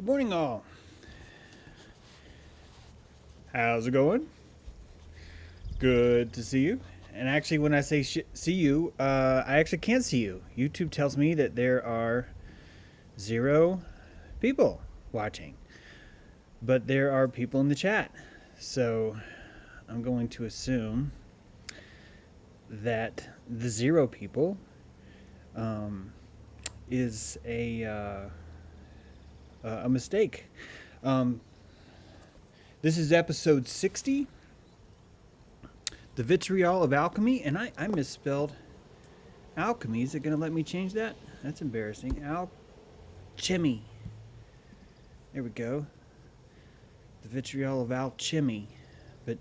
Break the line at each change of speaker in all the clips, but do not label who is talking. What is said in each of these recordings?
Good morning, all. How's it going? Good to see you. And actually, when I say see you, I actually can't see you. YouTube tells me that there are 0 people watching, but there are people in the chat. So I'm going to assume that the 0 people is a mistake. This is episode 60, the Vitriol of Alchemy, and I misspelled alchemy. Is it going to let me change that? That's embarrassing. Alchemy. There we go. The Vitriol of Alchemy, but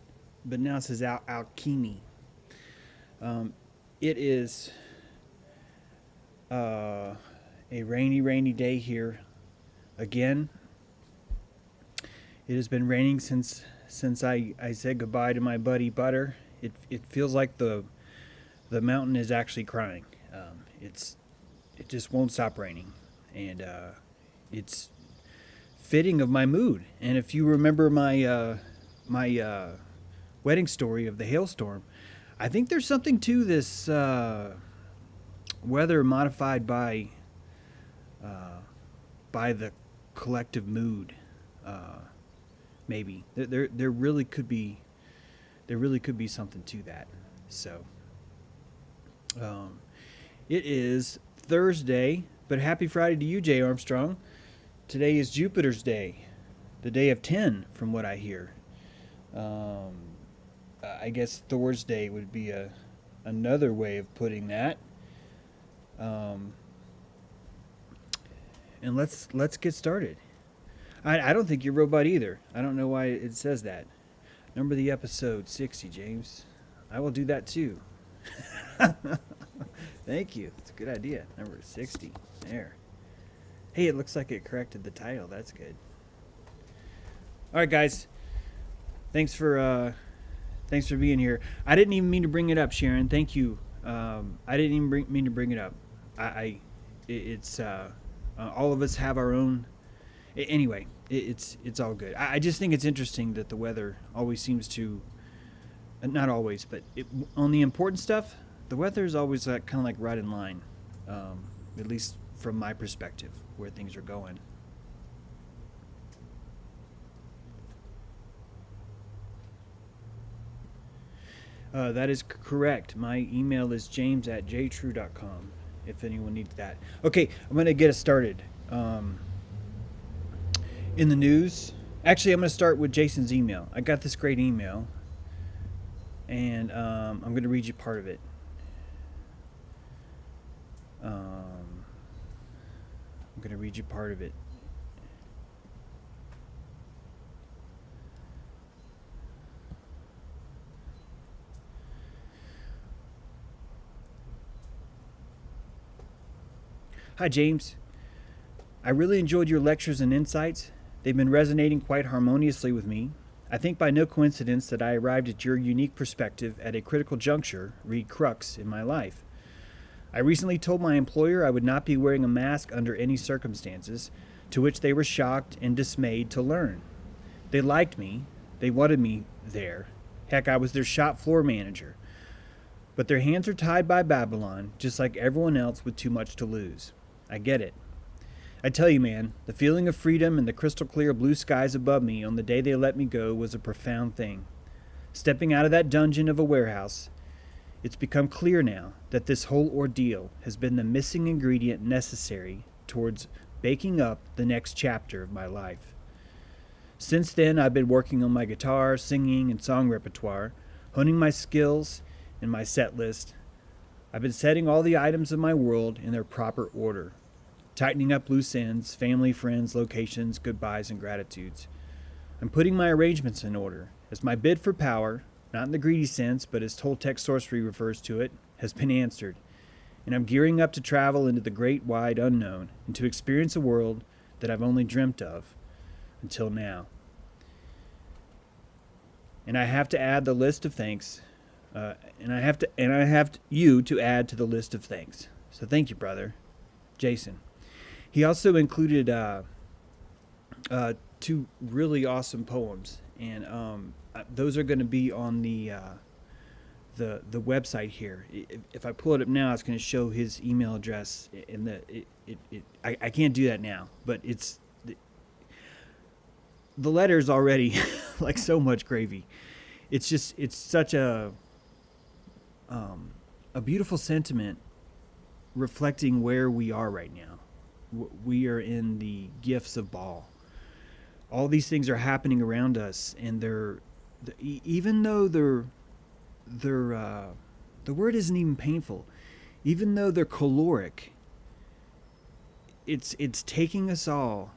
now it says alchemy. It is a rainy day here again. It has been raining since I said goodbye to my buddy Butter. It feels like the mountain is actually crying. It just won't stop raining, and it's fitting of my mood. And if you remember my wedding story of the hailstorm, I think there's something to this weather modified by the collective mood. Maybe there really could be something to that. So it is Thursday, but happy Friday to you, Jay Armstrong. Today is Jupiter's day, the day of 10, from what I hear. I guess Thor's day would be another way of putting that. And let's get started. I don't think you're a robot either. I don't know why it says that. Number the episode 60, James. I will do that too. Thank you. It's a good idea. Number 60. There. Hey, it looks like it corrected the title. That's good. All right, guys. Thanks for being here. I didn't even mean to bring it up, Sharon. Thank you. I didn't even mean to bring it up. It's all of us have our own. Anyway, it's all good. I just think it's interesting that the weather always seems to, not always, but on the important stuff, the weather is always kind of like right in line, at least from my perspective, where things are going. That is correct. My email is james@jtrue.com, if anyone needs that. Okay, I'm going to get us started. In the news, actually, I'm going to start with Jason's email. I got this great email, and I'm going to read you part of it. Hi, James. I really enjoyed your lectures and insights. They've been resonating quite harmoniously with me. I think by no coincidence that I arrived at your unique perspective at a critical juncture, read crux, in my life. I recently told my employer I would not be wearing a mask under any circumstances, to which they were shocked and dismayed to learn. They liked me. They wanted me there. Heck, I was their shop floor manager. But their hands are tied by Babylon, just like everyone else with too much to lose. I get it. I tell you, man, the feeling of freedom and the crystal clear blue skies above me on the day they let me go was a profound thing. Stepping out of that dungeon of a warehouse, it's become clear now that this whole ordeal has been the missing ingredient necessary towards baking up the next chapter of my life. Since then, I've been working on my guitar, singing, and song repertoire, honing my skills and my set list. I've been setting all the items of my world in their proper order. Tightening up loose ends, family, friends, locations, goodbyes, and gratitudes. I'm putting my arrangements in order, as my bid for power, not in the greedy sense, but as Toltec sorcery refers to it, has been answered, and I'm gearing up to travel into the great wide unknown, and to experience a world that I've only dreamt of until now. And I have to add the list of thanks, and I have you to add to the list of thanks. So thank you, brother. Jason. He also included two really awesome poems, and those are going to be on the website here. If I pull it up now, it's going to show his email address. In I can't do that now, but it's the letter is already like so much gravy. It's such a beautiful sentiment reflecting where we are right now. We are in the gifts of Baal. All these things are happening around us, and even though the word isn't even painful, even though they're caloric, it's taking us all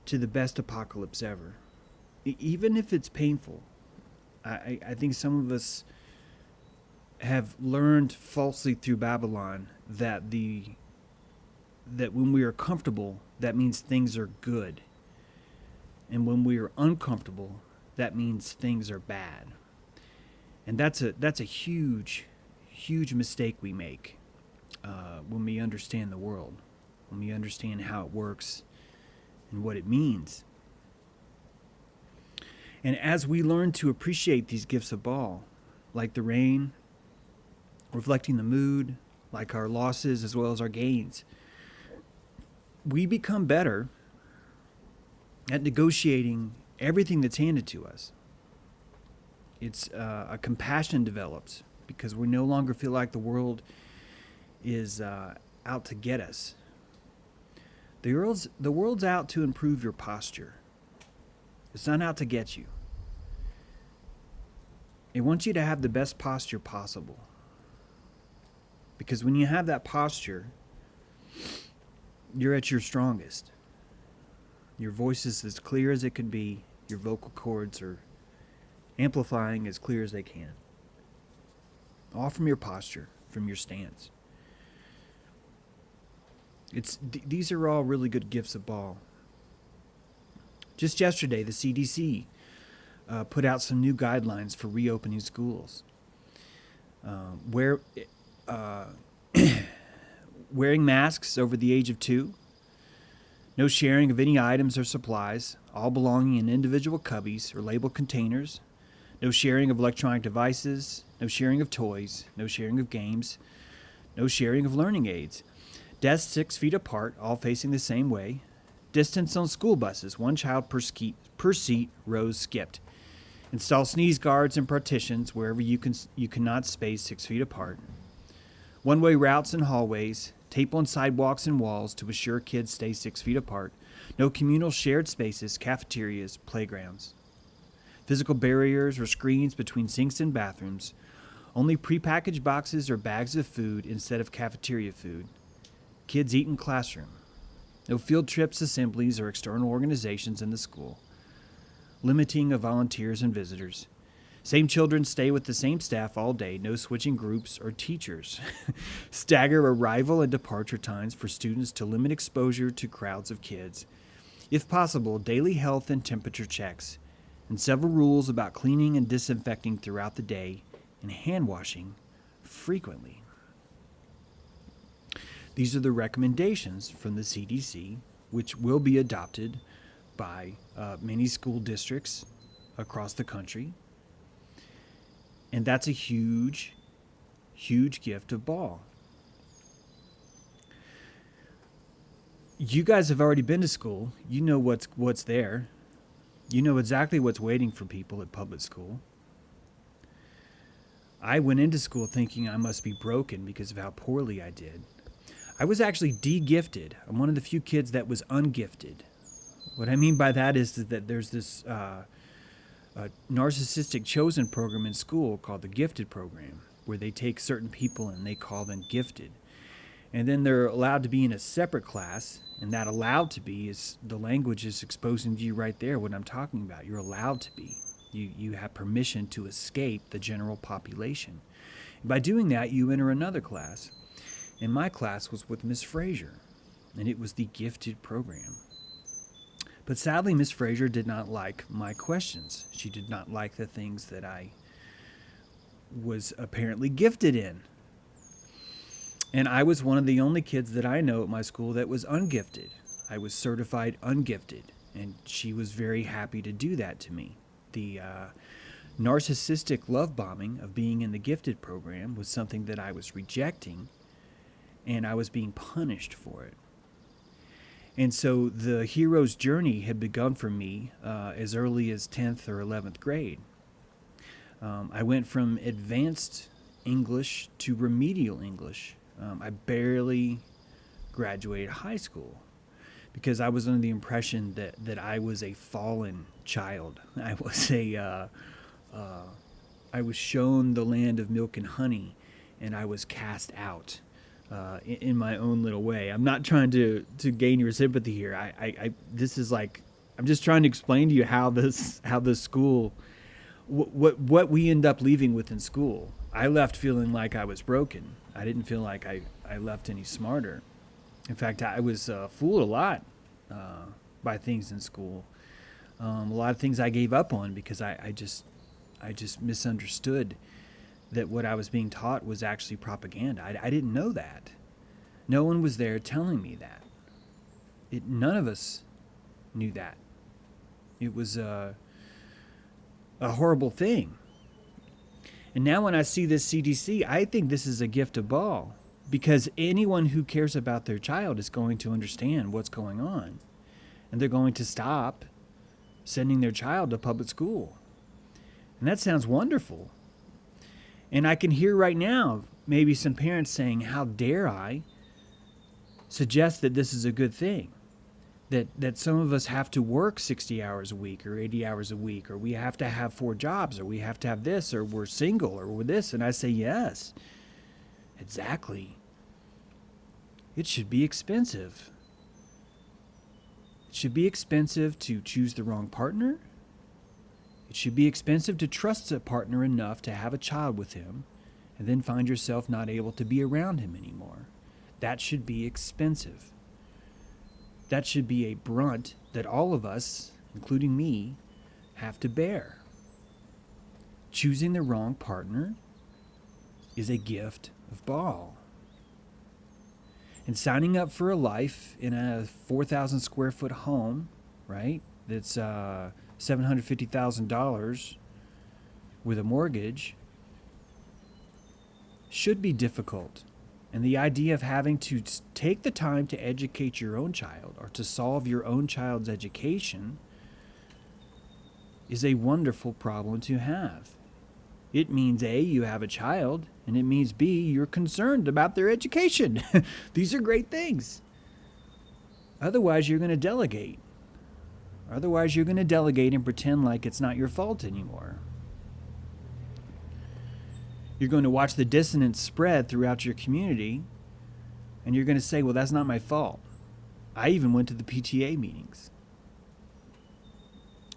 to the best apocalypse ever. Even if it's painful, I think some of us have learned falsely through Babylon that when we are comfortable, that means things are good. And when we are uncomfortable, that means things are bad. And that's a huge, huge mistake we make when we understand the world, when we understand how it works and what it means. And as we learn to appreciate these gifts of Baal, like the rain, reflecting the mood, like our losses as well as our gains, we become better at negotiating everything that's handed to us. It's a compassion develops because we no longer feel like the world is out to get us. The world's out to improve your posture. It's not out to get you. It wants you to have the best posture possible. Because when you have that posture, you're at your strongest. Your voice is as clear as it could be. Your vocal cords are amplifying as clear as they can. All from your posture, from your stance. These are all really good gifts of Baal. Just yesterday, the CDC put out some new guidelines for reopening schools. Wearing masks over the age of 2. No sharing of any items or supplies, all belonging in individual cubbies or labeled containers. No sharing of electronic devices. No sharing of toys. No sharing of games. No sharing of learning aids. Desks 6 feet apart, all facing the same way. Distance on school buses, 1 child per seat, rows skipped. Install sneeze guards and partitions wherever you cannot space 6 feet apart. One-way routes and hallways. Tape on sidewalks and walls to assure kids stay 6 feet apart. No communal shared spaces, cafeterias, playgrounds. Physical barriers or screens between sinks and bathrooms. Only prepackaged boxes or bags of food instead of cafeteria food. Kids eat in classroom. No field trips, assemblies, or external organizations in the school. Limiting of volunteers and visitors. Same children stay with the same staff all day, no switching groups or teachers. Stagger arrival and departure times for students to limit exposure to crowds of kids. If possible, daily health and temperature checks. And several rules about cleaning and disinfecting throughout the day and hand washing frequently. These are the recommendations from the CDC, which will be adopted by many school districts across the country. And that's a huge, huge gift of Baal. You guys have already been to school. You know what's there. You know exactly what's waiting for people at public school. I went into school thinking I must be broken because of how poorly I did. I was actually de-gifted. I'm one of the few kids that was ungifted. What I mean by that is that there's this narcissistic chosen program in school called the gifted program, where they take certain people and they call them gifted. And then they're allowed to be in a separate class, and that allowed to be is the language is exposing to you right there what I'm talking about. You're allowed to be. You have permission to escape the general population. And by doing that, you enter another class. And my class was with Miss Fraser, and it was the gifted program. But sadly, Miss Fraser did not like my questions. She did not like the things that I was apparently gifted in. And I was one of the only kids that I know at my school that was ungifted. I was certified ungifted. And she was very happy to do that to me. The narcissistic love bombing of being in the gifted program was something that I was rejecting, and I was being punished for it. And so the hero's journey had begun for me as early as 10th or 11th grade. I went from advanced English to remedial English. I barely graduated high school because I was under the impression that I was a fallen child. I was shown the land of milk and honey, and I was cast out in my own little way. I'm not trying to gain your sympathy here. This is like, I'm just trying to explain to you how the school, what we end up leaving with in school. I left feeling like I was broken. I didn't feel like I left any smarter. In fact, I was fooled a lot by things in school. A lot of things I gave up on because I just misunderstood that what I was being taught was actually propaganda. I didn't know that. No one was there telling me that. None of us knew that. It was a horrible thing. And now when I see this CDC, I think this is a gift of all, because anyone who cares about their child is going to understand what's going on, and they're going to stop sending their child to public school. And that sounds wonderful. And I can hear right now maybe some parents saying, how dare I suggest that this is a good thing? That some of us have to work 60 hours a week or 80 hours a week, or we have to have 4 jobs, or we have to have this, or we're single, or we're this. And I say, yes, exactly. It should be expensive. It should be expensive to choose the wrong partner. It should be expensive to trust a partner enough to have a child with him and then find yourself not able to be around him anymore. That should be expensive. That should be a brunt that all of us, including me, have to bear. Choosing the wrong partner is a gift of Baal. And signing up for a life in a 4,000 square foot home, right, that's $750,000 with a mortgage should be difficult. And the idea of having to take the time to educate your own child or to solve your own child's education is a wonderful problem to have. It means A, you have a child, and it means B, you're concerned about their education. These are great things. Otherwise, you're going to delegate. Otherwise, you're going to delegate and pretend like it's not your fault anymore. You're going to watch the dissonance spread throughout your community, and you're going to say, well, that's not my fault. I even went to the PTA meetings.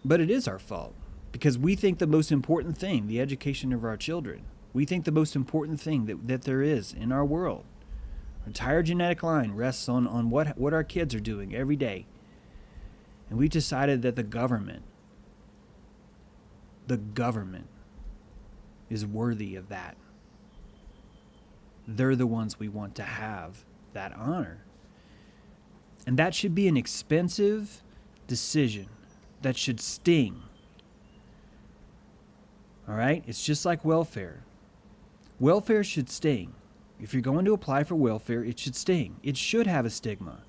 But it is our fault, because we think the most important thing, the education of our children, we think the most important thing that there is in our world, our entire genetic line rests on what our kids are doing every day. And we decided that the government is worthy of that. They're the ones we want to have that honor. And that should be an expensive decision that should sting. All right? It's just like welfare. Welfare should sting. If you're going to apply for welfare, it should sting. It should have a stigma.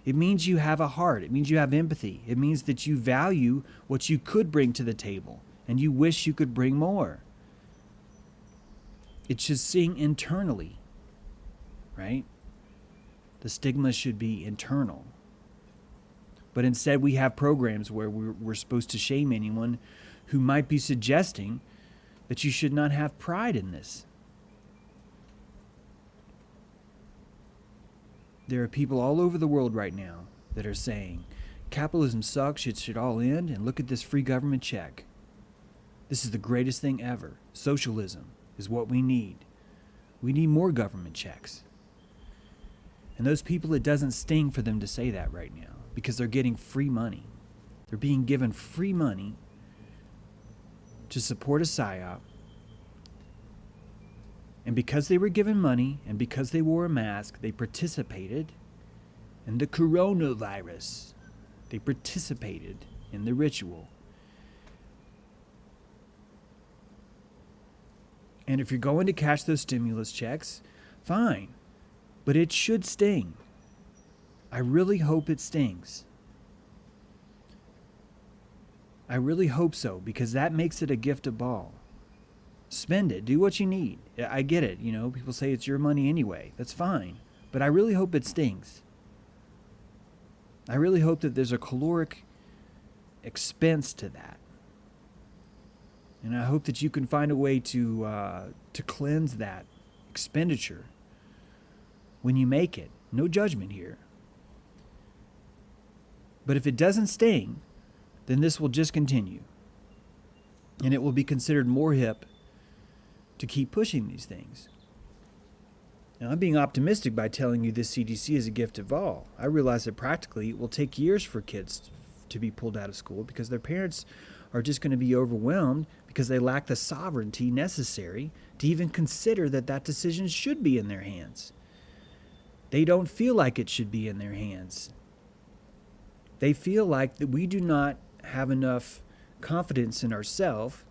It means you have a heart. It means you have empathy. It means that you value what you could bring to the table, and you wish you could bring more. It should sting internally, right? The stigma should be internal. But instead, we have programs where we're supposed to shame anyone who might be suggesting that you should not have pride in this. There are people all over the world right now that are saying, capitalism sucks, it should all end, and look at this free government check. This is the greatest thing ever. Socialism is what we need. We need more government checks. And those people, it doesn't sting for them to say that right now because they're getting free money. They're being given free money to support a psyop. And because they were given money and because they wore a mask, they participated in the coronavirus. They participated in the ritual. And if you're going to cash those stimulus checks, fine. But it should sting. I really hope it stings. I really hope so, because that makes it a gift of all. Spend it. Do what you need. I get it. You know, people say it's your money anyway. That's fine. But I really hope it stings. I really hope that there's a caloric expense to that. And I hope that you can find a way to cleanse that expenditure when you make it. No judgment here. But if it doesn't sting, then this will just continue. And it will be considered more hip to keep pushing these things. Now, I'm being optimistic by telling you this CDC is a gift of all. I realize that practically it will take years for kids to be pulled out of school because their parents are just going to be overwhelmed because they lack the sovereignty necessary to even consider that that decision should be in their hands. They don't feel like it should be in their hands. They feel like that we do not have enough confidence in ourselves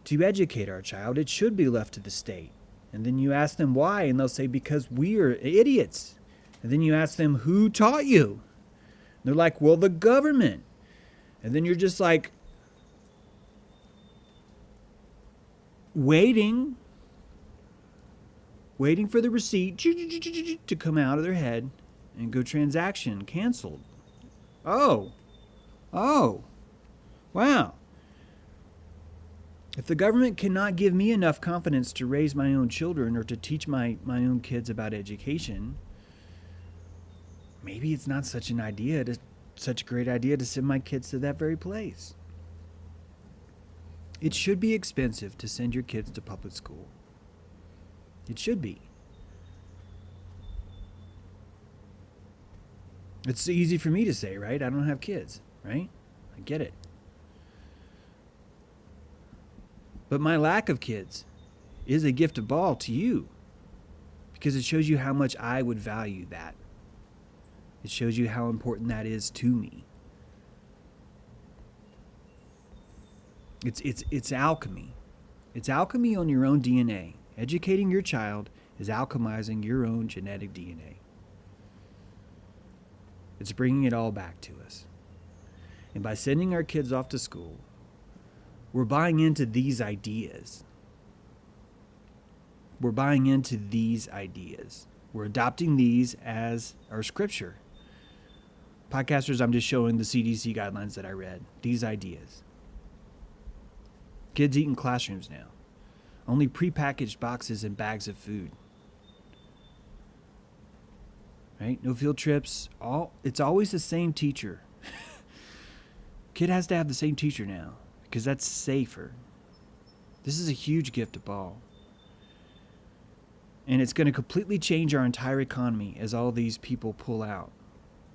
to educate our child. It should be left to the state. And then you ask them why, and they'll say, because we are idiots. And then you ask them, who taught you? And they're like, well, the government. And then you're just like, waiting for the receipt to come out of their head and go transaction canceled. Oh, wow. If the government cannot give me enough confidence to raise my own children or to teach my own kids about education, maybe it's not such a great idea to send my kids to that very place. It should be expensive to send your kids to public school. It should be. It's easy for me to say, right? I don't have kids, right? I get it. But my lack of kids is a gift of all to you because it shows you how much I would value that. It shows you how important that is to me. It's alchemy. It's alchemy on your own DNA. Educating your child is alchemizing your own genetic DNA. It's bringing it all back to us. And by sending our kids off to school, we're buying into these ideas. We're buying into these ideas. We're adopting these as our scripture. Podcasters, I'm just showing the CDC guidelines that I read. These ideas. Kids eat in classrooms now. Only prepackaged boxes and bags of food. Right? No field trips. It's always the same teacher. Kid has to have the same teacher now because that's safer. This is a huge gift of all. And it's going to completely change our entire economy as all these people pull out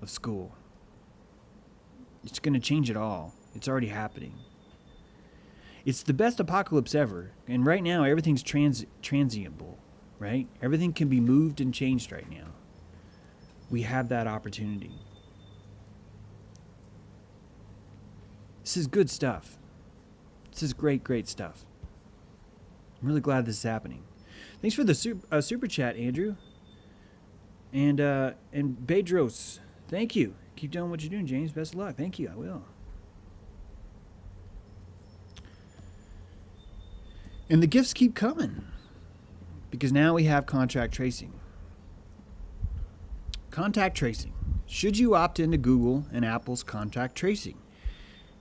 of school. It's going to change it all. It's already happening. It's the best apocalypse ever. And right now, everything's transientable, right? Everything can be moved and changed right now. We have that opportunity. This is good stuff. This is great, great stuff. I'm really glad this is happening. Thanks for the super chat, Andrew. And Bedros, thank you. Keep doing what you're doing, James. Best of luck. Thank you. I will. And the gifts keep coming because now we have contact tracing. Contact tracing. Should you opt into Google and Apple's contact tracing?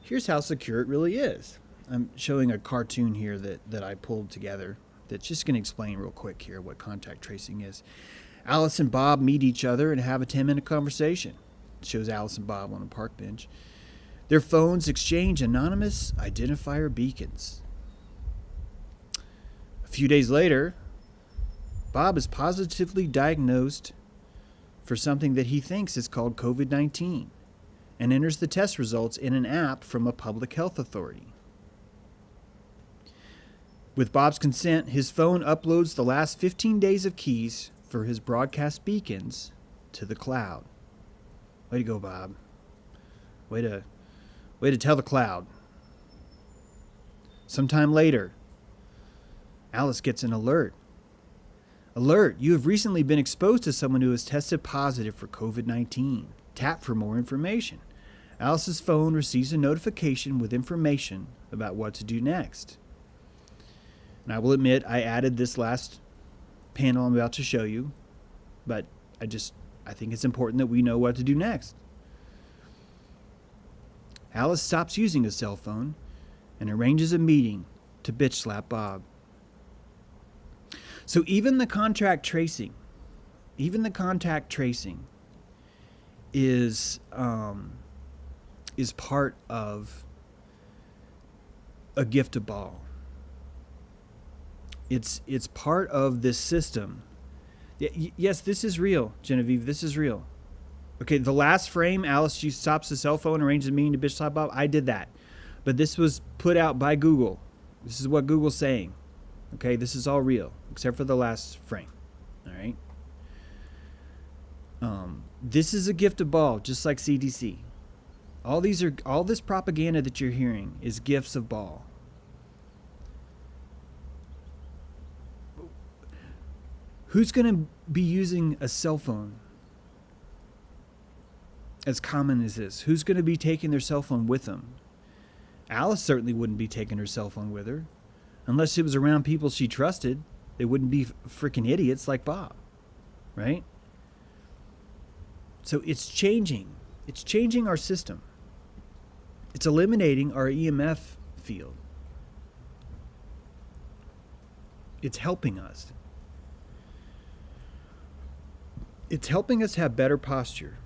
Here's how secure it really is. I'm showing a cartoon here that I pulled together that's just going to explain real quick here what contact tracing is. Alice and Bob meet each other and have a 10-minute conversation. It shows Alice and Bob on a park bench. Their phones exchange anonymous identifier beacons. A few days later, Bob is positively diagnosed for something that he thinks is called COVID-19 and enters the test results in an app from a public health authority. With Bob's consent, his phone uploads the last 15 days of keys for his broadcast beacons to the cloud. Way to go, Bob. Way to tell the cloud. Sometime later, Alice gets an alert. Alert, you have recently been exposed to someone who has tested positive for COVID-19. Tap for more information. Alice's phone receives a notification with information about what to do next. And I will admit, I added this last panel I'm about to show you, but I think it's important that we know what to do next. Alice stops using a cell phone and arranges a meeting to bitch slap Bob. So even the contact tracing is part of a gift of ball. It's part of this system. Yes, this is real, Genevieve. This is real. Okay, the last frame, Alice, she stops the cell phone, arranges a meeting to bitch slap Bob. I did that. But this was put out by Google. This is what Google's saying. Okay, this is all real, except for the last frame. All right? This is a gift of ball, just like CDC. All this propaganda that you're hearing is gifts of ball. Who's going to be using a cell phone as common as this? Who's going to be taking their cell phone with them? Alice certainly wouldn't be taking her cell phone with her. Unless it was around people she trusted. They wouldn't be freaking idiots like Bob. Right? So it's changing. It's changing our system. It's eliminating our EMF field. It's helping us. It's helping us have better posture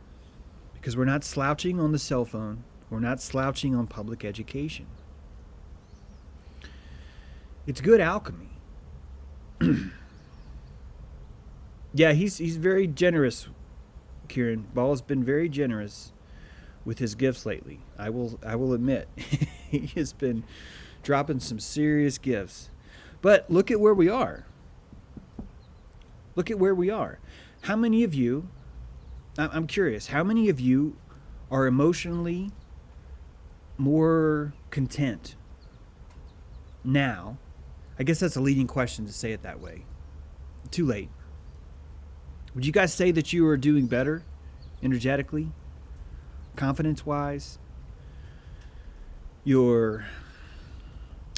because we're not slouching on the cell phone. We're not slouching on public education. It's good alchemy. Yeah, he's very generous, Kieran. Ball's been very generous with his gifts lately. I will admit. He has been dropping some serious gifts. But look at where we are. Look at where we are. How many of you, I'm curious, how many of you are emotionally more content now? I guess that's a leading question to say it that way. Too late. Would you guys say that you are doing better energetically, confidence-wise?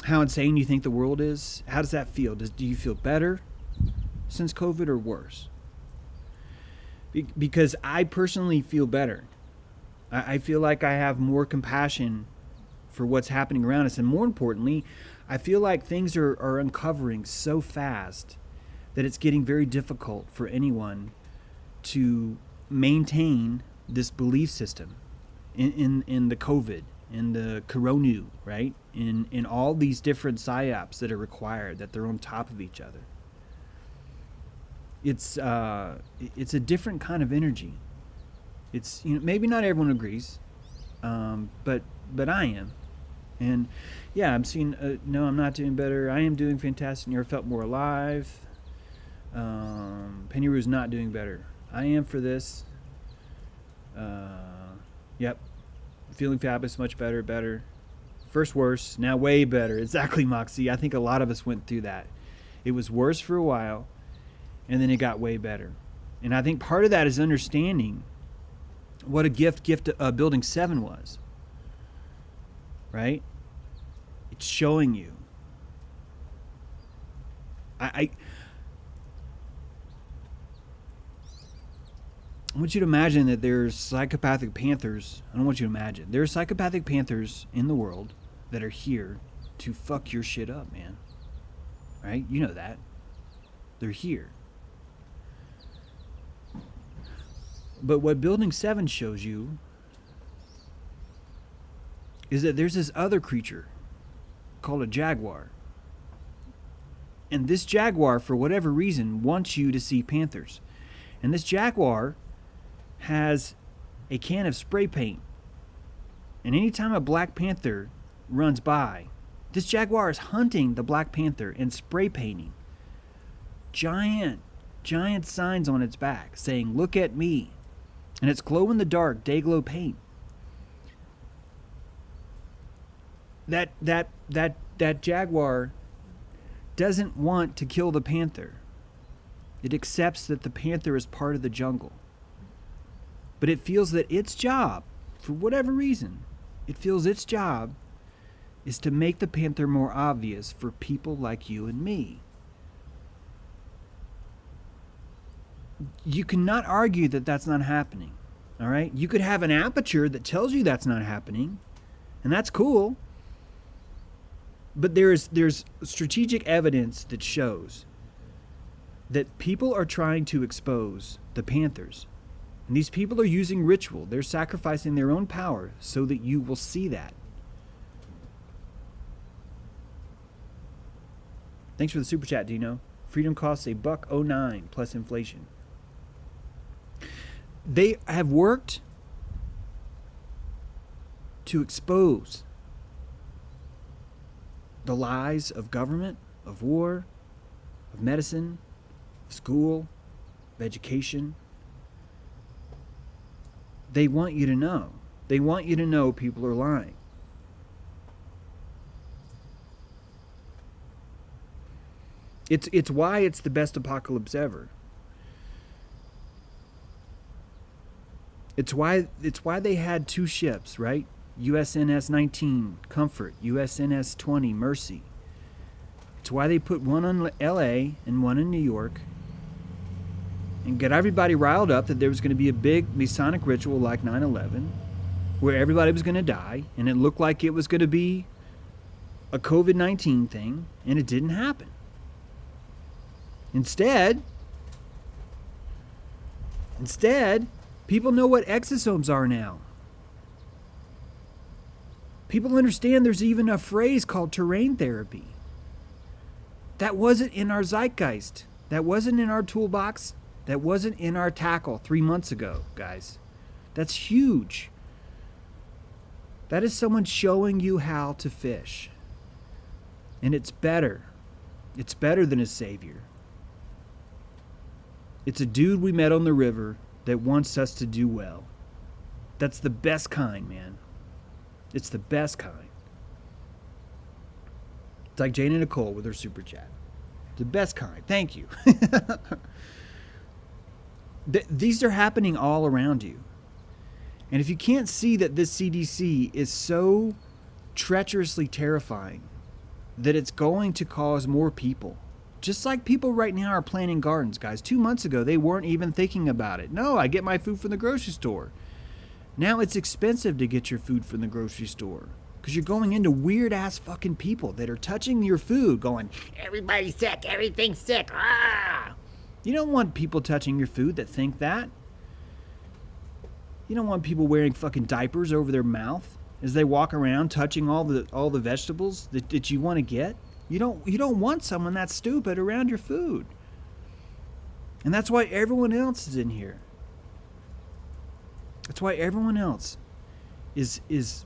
How insane you think the world is? How does that feel? Do you feel better since COVID or worse? Because I personally feel better. I feel like I have more compassion for what's happening around us. And more importantly, I feel like things are uncovering so fast that it's getting very difficult for anyone to maintain this belief system in the COVID, in the corona, right? In all these different psyops that are required, that they're on top of each other. It's a different kind of energy. It's, maybe not everyone agrees, but I am. And yeah, I'm seeing, no, I'm not doing better. I am doing fantastic. Never felt more alive. Penny Rue's not doing better. I am for this. Yep. Feeling fabulous, much better. First worse, now way better. Exactly, Moxie. I think a lot of us went through that. It was worse for a while, and then it got way better. And I think part of that is understanding what a gift Building 7 was. Right? It's showing you. I want you to imagine that there's psychopathic panthers. I don't want you to imagine. There are psychopathic panthers in the world that are here to fuck your shit up, man. Right? You know that. They're here. But what Building 7 shows you is that there's this other creature called a jaguar. And this jaguar, for whatever reason, wants you to see panthers. And this jaguar has a can of spray paint. And anytime a black panther runs by, this jaguar is hunting the black panther and spray painting giant signs on its back saying, "Look at me." And it's glow in the dark day glow paint. that jaguar doesn't want to kill the panther. It accepts that the panther is part of the jungle. But it feels that its job, for whatever reason, it feels its job is to make the panther more obvious for people like you and me. You cannot argue that that's not happening, all right? You could have an aperture that tells you that's not happening, and that's cool. But there's strategic evidence that shows that people are trying to expose the panthers. And these people are using ritual. They're sacrificing their own power so that you will see that. Thanks for the super chat, Dino. Freedom costs $1.09 plus inflation. They have worked to expose the lies of government, of war, of medicine, of school, of education. They want you to know. They want you to know people are lying. It's why it's the best apocalypse ever. It's why they had two ships, right? USNS 19 Comfort, USNS 20 Mercy. It's why they put one on LA and one in New York and get everybody riled up that there was going to be a big Masonic ritual like 9/11 where everybody was going to die, and it looked like it was going to be a COVID-19 thing, and it didn't happen. Instead, people know what exosomes are now. People understand there's even a phrase called terrain therapy. That wasn't in our zeitgeist. That wasn't in our toolbox. That wasn't in our tackle 3 months ago, guys. That's huge. That is someone showing you how to fish. And it's better. It's better than a savior. It's a dude we met on the river that wants us to do well. That's the best kind, man. It's the best kind. It's like Jane and Nicole with her super chat. The best kind. Thank you. These are happening all around you. And if you can't see that this CDC is so treacherously terrifying that it's going to cause more people, just like people right now are planting gardens, guys. 2 months ago, they weren't even thinking about it. No, I get my food from the grocery store. Now it's expensive to get your food from the grocery store because you're going into weird-ass fucking people that are touching your food going, everybody's sick, everything's sick. Ah! You don't want people touching your food that think that. You don't want people wearing fucking diapers over their mouth as they walk around touching all the vegetables that you want to get. You don't want someone that stupid around your food. And that's why everyone else is in here. That's why everyone else is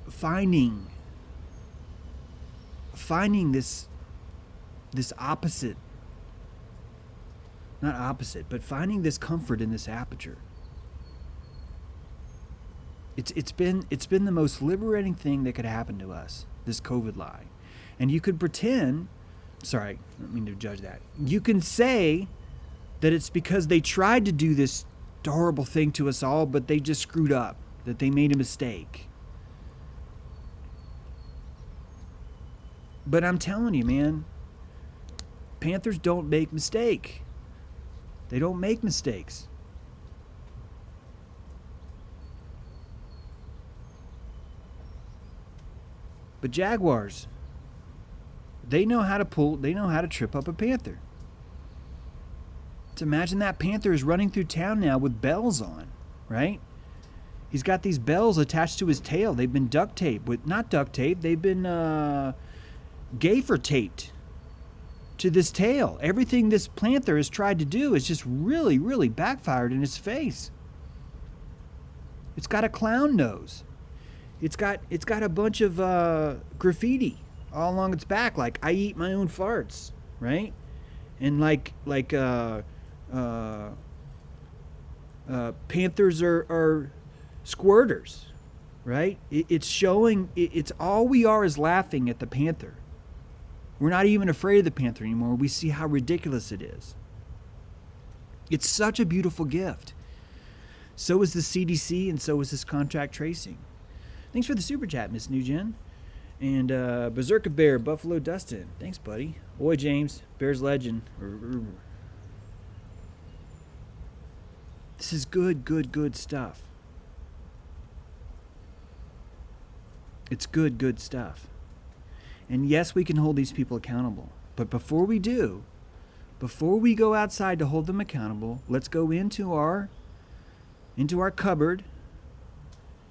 finding this opposite, not opposite, but finding this comfort in this aperture. It's been the most liberating thing that could happen to us, this COVID lie. And you could pretend, sorry, I don't mean to judge that. You can say that it's because they tried to do this horrible thing to us all, but they just screwed up, that they made a mistake. But I'm telling you, man, Panthers don't make mistakes. They don't make mistakes. But Jaguars, they know how to trip up a panther. So imagine that panther is running through town now with bells on, right? He's got these bells attached to his tail. They've been duct taped not duct tape, they've been gaffer taped to this tail. Everything this panther has tried to do is just really, really backfired in his face. It's got a clown nose. It's got a bunch of graffiti all along its back, like I eat my own farts, right? And panthers are squirters. right? It's showing, it's all we are is laughing at the panther. We're not even afraid of the panther anymore. We see how ridiculous it is. It's such a beautiful gift. So is the CDC, and so is this contract tracing. Thanks for the super chat, Miss Nugent. And Berserker Bear, Buffalo Dustin. Thanks, buddy. Boy, James, Bears legend. This is good stuff. It's good stuff. And yes, we can hold these people accountable. But before we do, before we go outside to hold them accountable, let's go into our cupboard,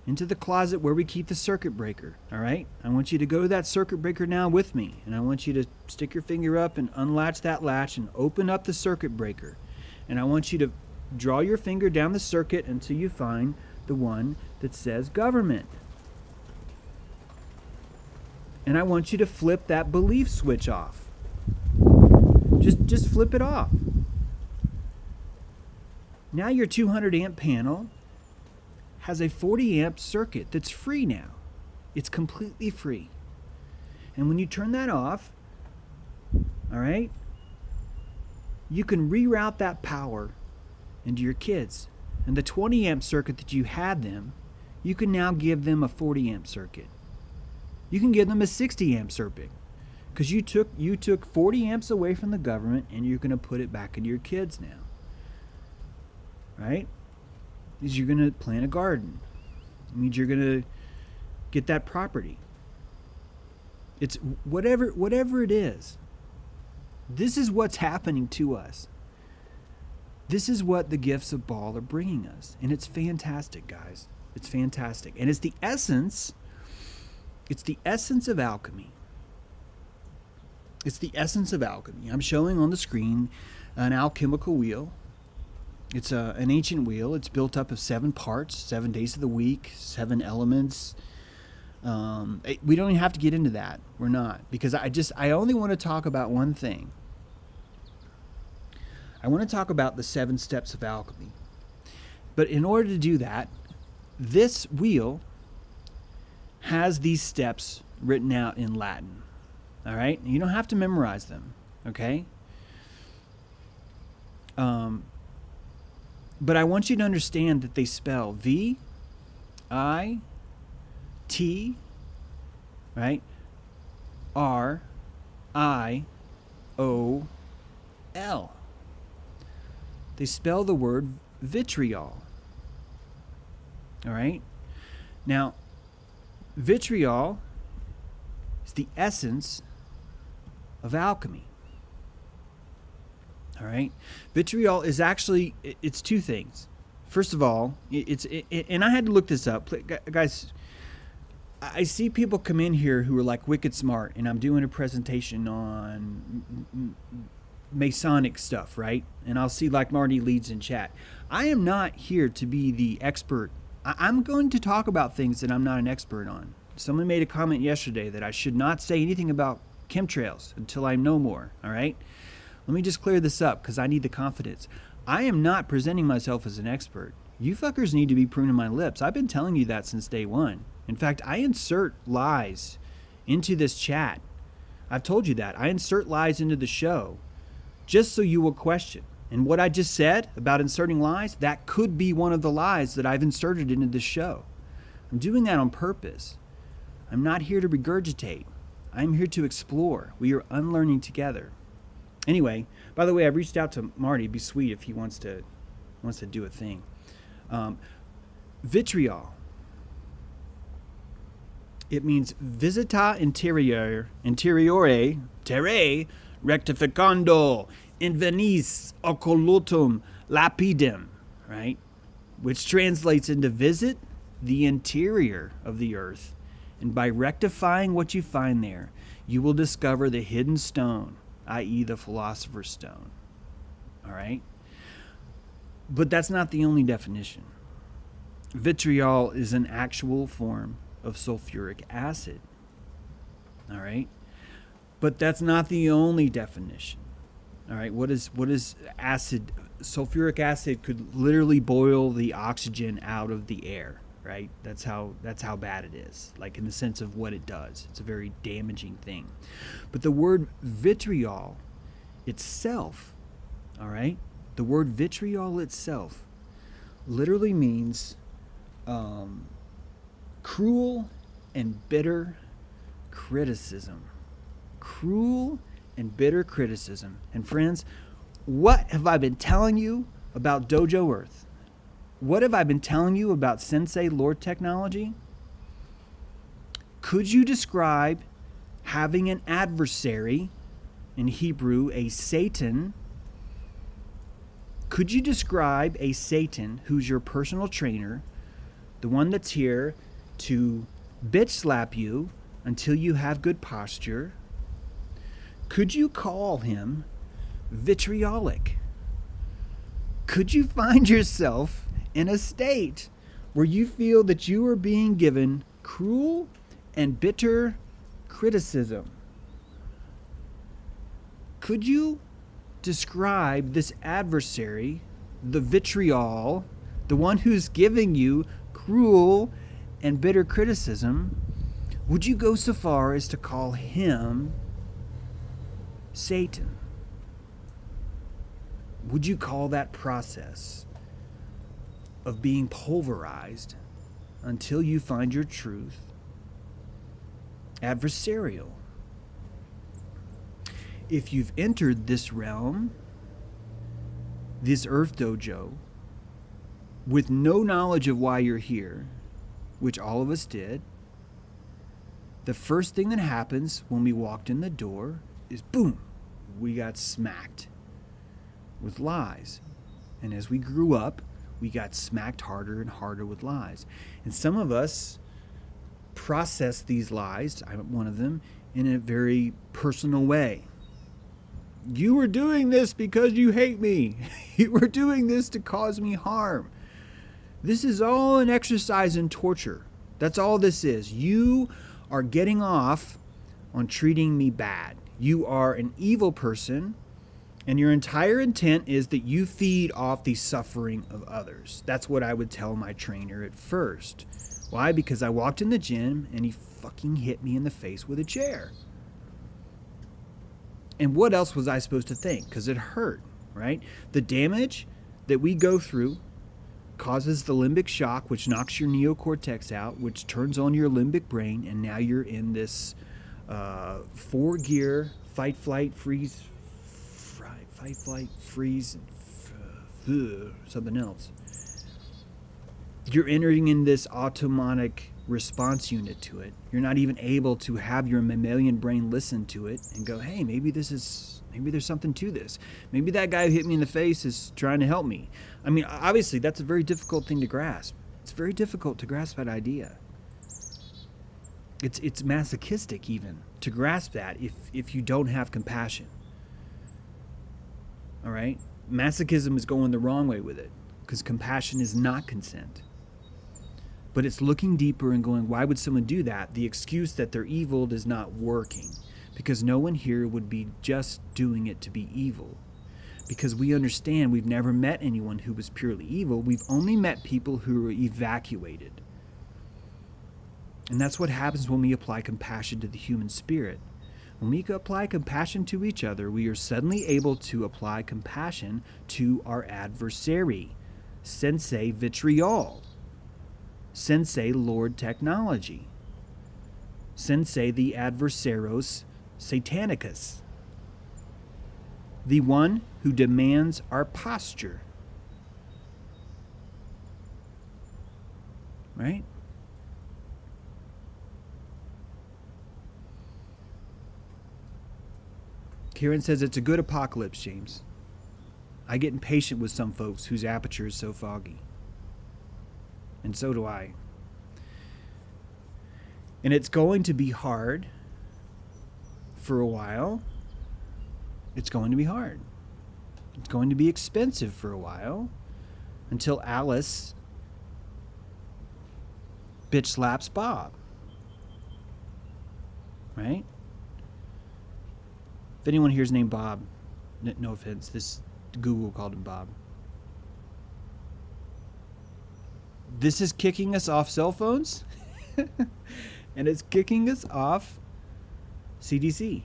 into the closet where we keep the circuit breaker, all right? I want you to go to that circuit breaker now with me, and I want you to stick your finger up and unlatch that latch and open up the circuit breaker. And I want you to draw your finger down the circuit until you find the one that says government. And I want you to flip that belief switch off. Just flip it off. Now your 200 amp panel has a 40 amp circuit that's free now. It's completely free. And when you turn that off, all right, you can reroute that power into your kids. And the 20 amp circuit that you had them, you can now give them a 40 amp circuit. You can give them a 60 amp circuit, because you took 40 amps away from the government and you're going to put it back into your kids now. Right? Is you're going to plant a garden. It means you're going to get that property. It's whatever it is. This is what's happening to us. This is what the gifts of Baal are bringing us. And it's fantastic, guys. It's fantastic. And it's the essence of alchemy. It's the essence of alchemy. I'm showing on the screen an alchemical wheel. It's an ancient wheel. It's built up of 7 parts, 7 days of the week, 7 elements. We don't even have to get into that. We're not. Because I only want to talk about one thing. I want to talk about the 7 steps of alchemy. But in order to do that, this wheel has these steps written out in Latin. All right? You don't have to memorize them. Okay? But I want you to understand that they spell V-I-T, right? R-I-O-L. They spell the word vitriol. All right? Now, vitriol is the essence of alchemy. All right? Vitriol is actually, it's 2 things. First of all, and I had to look this up. Guys, I see people come in here who are like wicked smart, and I'm doing a presentation on Masonic stuff, right? And I'll see like Marty leads in chat. I am not here to be the expert. I'm going to talk about things that I'm not an expert on. Someone made a comment yesterday that I should not say anything about chemtrails until I know more, all right? Let me just clear this up because I need the confidence. I am not presenting myself as an expert. You fuckers need to be pruning my lips. I've been telling you that since day one. In fact, I insert lies into this chat. I've told you that. I insert lies into the show just so you will question. And what I just said about inserting lies, that could be one of the lies that I've inserted into this show. I'm doing that on purpose. I'm not here to regurgitate. I'm here to explore. We are unlearning together. Anyway, by the way, I've reached out to Marty. It'd be sweet if he wants to do a thing. Vitriol. It means visita interiore terre rectificando invenis occulutum lapidem, right? Which translates into visit the interior of the earth, and by rectifying what you find there, you will discover the hidden stone, i.e. the philosopher's stone. All right? But that's not the only definition. Vitriol is an actual form of sulfuric acid. All right? But that's not the only definition. All right? What is acid? Sulfuric acid could literally boil the oxygen out of the air. right? That's how bad it is, like in the sense of what it does. It's a very damaging thing. But the word vitriol itself, all right, the word vitriol itself literally means cruel and bitter criticism. Cruel and bitter criticism. And friends, what have I been telling you about Dojo Earth? What have I been telling you about Sensei Lord Technology? Could you describe having an adversary, in Hebrew, a Satan? Could you describe a Satan who's your personal trainer, the one that's here to bitch slap you until you have good posture? Could you call him vitriolic? Could you find yourself in a state where you feel that you are being given cruel and bitter criticism? Could you describe this adversary, the vitriol, the one who's giving you cruel and bitter criticism? Would you go so far as to call him Satan? Would you call that process of being pulverized until you find your truth adversarial? If you've entered this realm, this Earth Dojo, with no knowledge of why you're here, which all of us did, the first thing that happens when we walked in the door is boom, we got smacked with lies. And as we grew up, we got smacked harder and harder with lies. And some of us process these lies, I'm one of them, in a very personal way. You were doing this because you hate me. You were doing this to cause me harm. This is all an exercise in torture. That's all this is. You are getting off on treating me bad. You are an evil person, and your entire intent is that you feed off the suffering of others. That's what I would tell my trainer at first. Why? Because I walked in the gym and he fucking hit me in the face with a chair. And what else was I supposed to think? Because it hurt, right? The damage that we go through causes the limbic shock, which knocks your neocortex out, which turns on your limbic brain, and now you're in this 4-gear fight, flight, freeze, something else. You're entering in this automatic response unit to it. You're not even able to have your mammalian brain listen to it and go, hey, maybe there's something to this. Maybe that guy who hit me in the face is trying to help me. I mean, obviously, that's a very difficult thing to grasp. It's very difficult to grasp that idea. It's masochistic even to grasp that if you don't have compassion. All right? Masochism is going the wrong way with it because compassion is not consent. But it's looking deeper and going, why would someone do that? The excuse that they're evil is not working because no one here would be just doing it to be evil. Because we understand we've never met anyone who was purely evil. We've only met people who were evacuated. And that's what happens when we apply compassion to the human spirit. When we apply compassion to each other, we are suddenly able to apply compassion to our adversary, Sensei Vitriol, Sensei Lord Technology, Sensei the Adversaros Satanicus, the one who demands our posture. Right? Kieran says it's a good apocalypse, James. I get impatient with some folks whose aperture is so foggy. And so do I. And it's going to be hard for a while. It's going to be hard. It's going to be expensive for a while until Alice bitch slaps Bob. Right? If anyone here's named Bob, no offense, this Google called him Bob. This is kicking us off cell phones, and it's kicking us off CDC.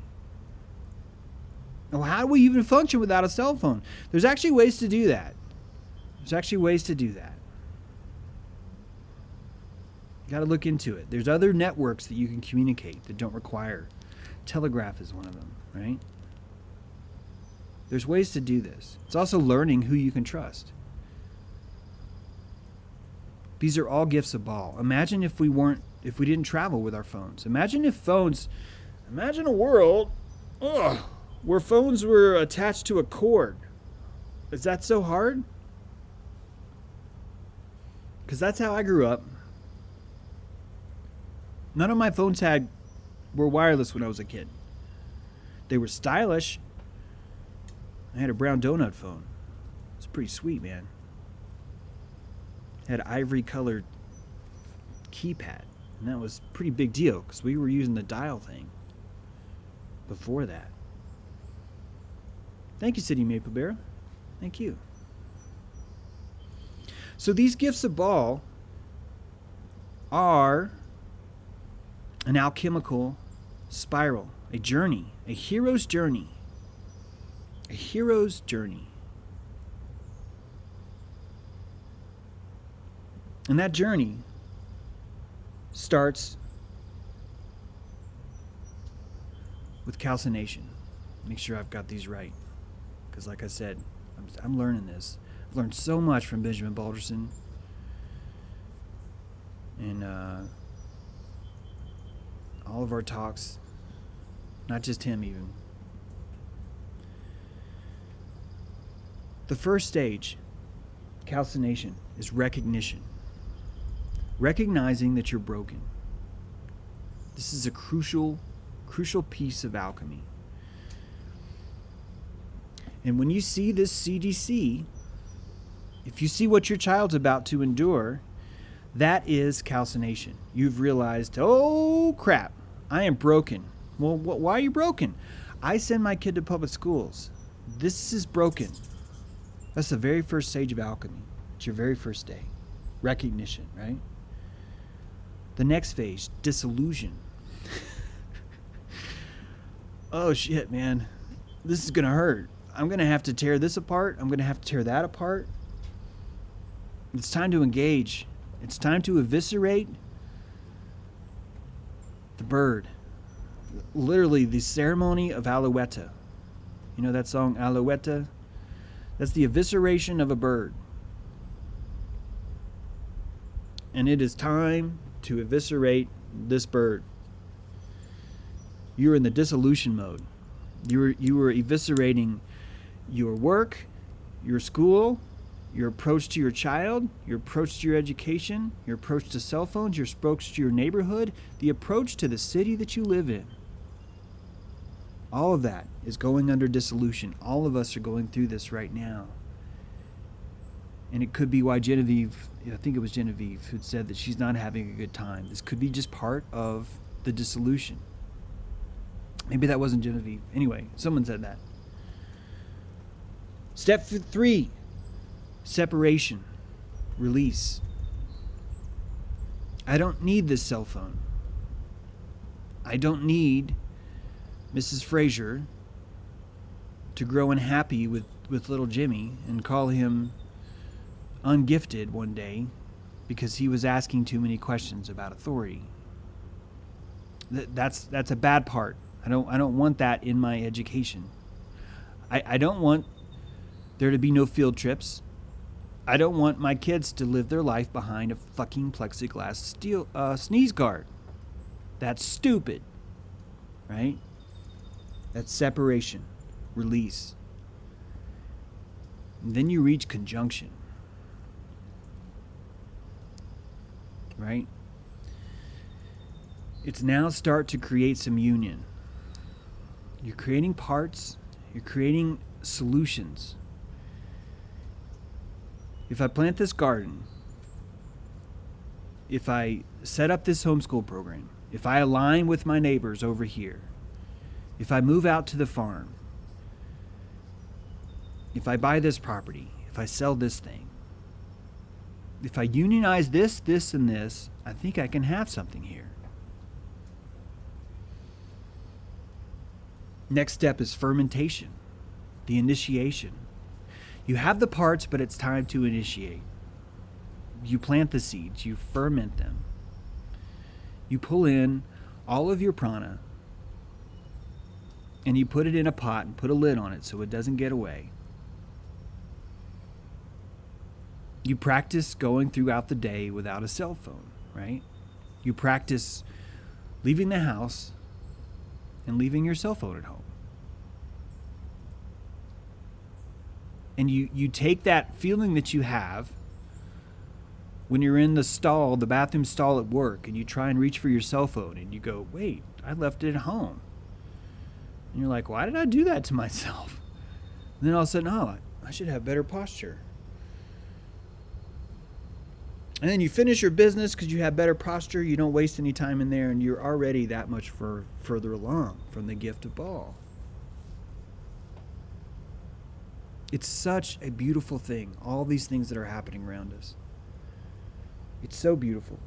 Well, how do we even function without a cell phone? There's actually ways to do that. You got to look into it. There's other networks that you can communicate that don't require. Telegraph is one of them, right? There's ways to do this. It's also learning who you can trust. These are all gifts of Baal. Imagine if we didn't travel with our phones. Imagine a world where phones were attached to a cord. Is that so hard? Because that's how I grew up. None of my phones were wireless when I was a kid. They were stylish. I had a brown donut phone. It's pretty sweet, man. Had ivory colored keypad. And that was a pretty big deal because we were using the dial thing before that. Thank you, City Maple Bear. Thank you. So these gifts of Baal are an alchemical spiral, a journey, a hero's journey. A hero's journey. And that journey starts with calcination. Make sure I've got these right. Because like I said, I'm learning this. I've learned so much from Benjamin Balderson. And all of our talks. Not just him even. The first stage, calcination, is recognition. Recognizing that you're broken. This is a crucial piece of alchemy. And when you see this CDC, if you see what your child's about to endure, that is calcination. You've realized, oh crap, I am broken. Well, why are you broken? I send my kid to public schools. This is broken. That's the very first stage of alchemy. It's your very first day. Recognition, right? The next phase, disillusion. Oh shit, man. This is gonna hurt. I'm gonna have to tear this apart. I'm gonna have to tear that apart. It's time to engage. It's time to eviscerate the bird. Literally the ceremony of Alouetta. You know that song, Alouetta? That's the evisceration of a bird. And it is time to eviscerate this bird. You're in the dissolution mode. You were eviscerating your work, your school, your approach to your child, your approach to your education, your approach to cell phones, your approach to your neighborhood, the approach to the city that you live in. All of that is going under dissolution. All of us are going through this right now. And it could be why Genevieve, I think it was Genevieve, who said that she's not having a good time. This could be just part of the dissolution. Maybe that wasn't Genevieve. Anyway, someone said that. Step 3, separation, release. I don't need this cell phone. I don't need Mrs. Fraser to grow unhappy with little Jimmy and call him ungifted one day because he was asking too many questions about authority. That's a bad part. I don't want that in my education. I don't want there to be no field trips. I don't want my kids to live their life behind a fucking plexiglass steel sneeze guard. That's stupid. Right? That's separation, release. And then you reach conjunction. Right? It's now start to create some union. You're creating parts, you're creating solutions. If I plant this garden, if I set up this homeschool program, if I align with my neighbors over here, if I move out to the farm, if I buy this property, if I sell this thing, If I unionize this, this, and this, I think I can have something here. Next step is fermentation, the initiation. You have the parts, but it's time to initiate. You plant the seeds, you ferment them. You pull in all of your prana, and you put it in a pot and put a lid on it so it doesn't get away. You practice going throughout the day without a cell phone, right? You practice leaving the house and leaving your cell phone at home. And you take that feeling that you have when you're in the stall, the bathroom stall at work, and you try and reach for your cell phone, and you go, wait, I left it at home. And you're like, why did I do that to myself? And then all of a sudden, oh, I should have better posture. And then you finish your business because you have better posture, you don't waste any time in there, and you're already that much further along from the gift of ball. It's such a beautiful thing, all these things that are happening around us. It's so beautiful.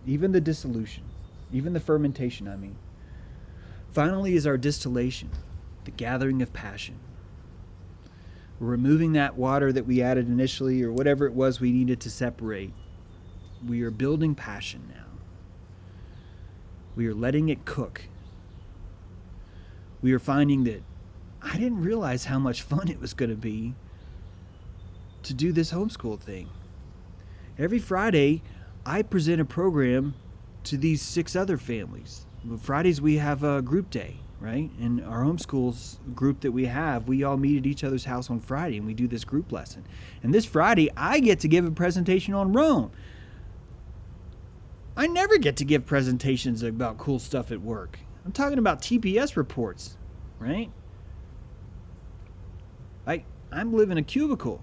Even the dissolution, even the fermentation, I mean. Finally is our distillation, the gathering of passion. We're removing that water that we added initially, or whatever it was we needed to separate. We are building passion now. We are letting it cook. We are finding that I didn't realize how much fun it was going to be to do this homeschool thing. Every Friday, I present a program to these 6 other families. Fridays we have a group day, right? And our homeschools group that we have, we all meet at each other's house on Friday and we do this group lesson. And this Friday, I get to give a presentation on Rome. I never get to give presentations about cool stuff at work. I'm talking about TPS reports, right? I'm living a cubicle.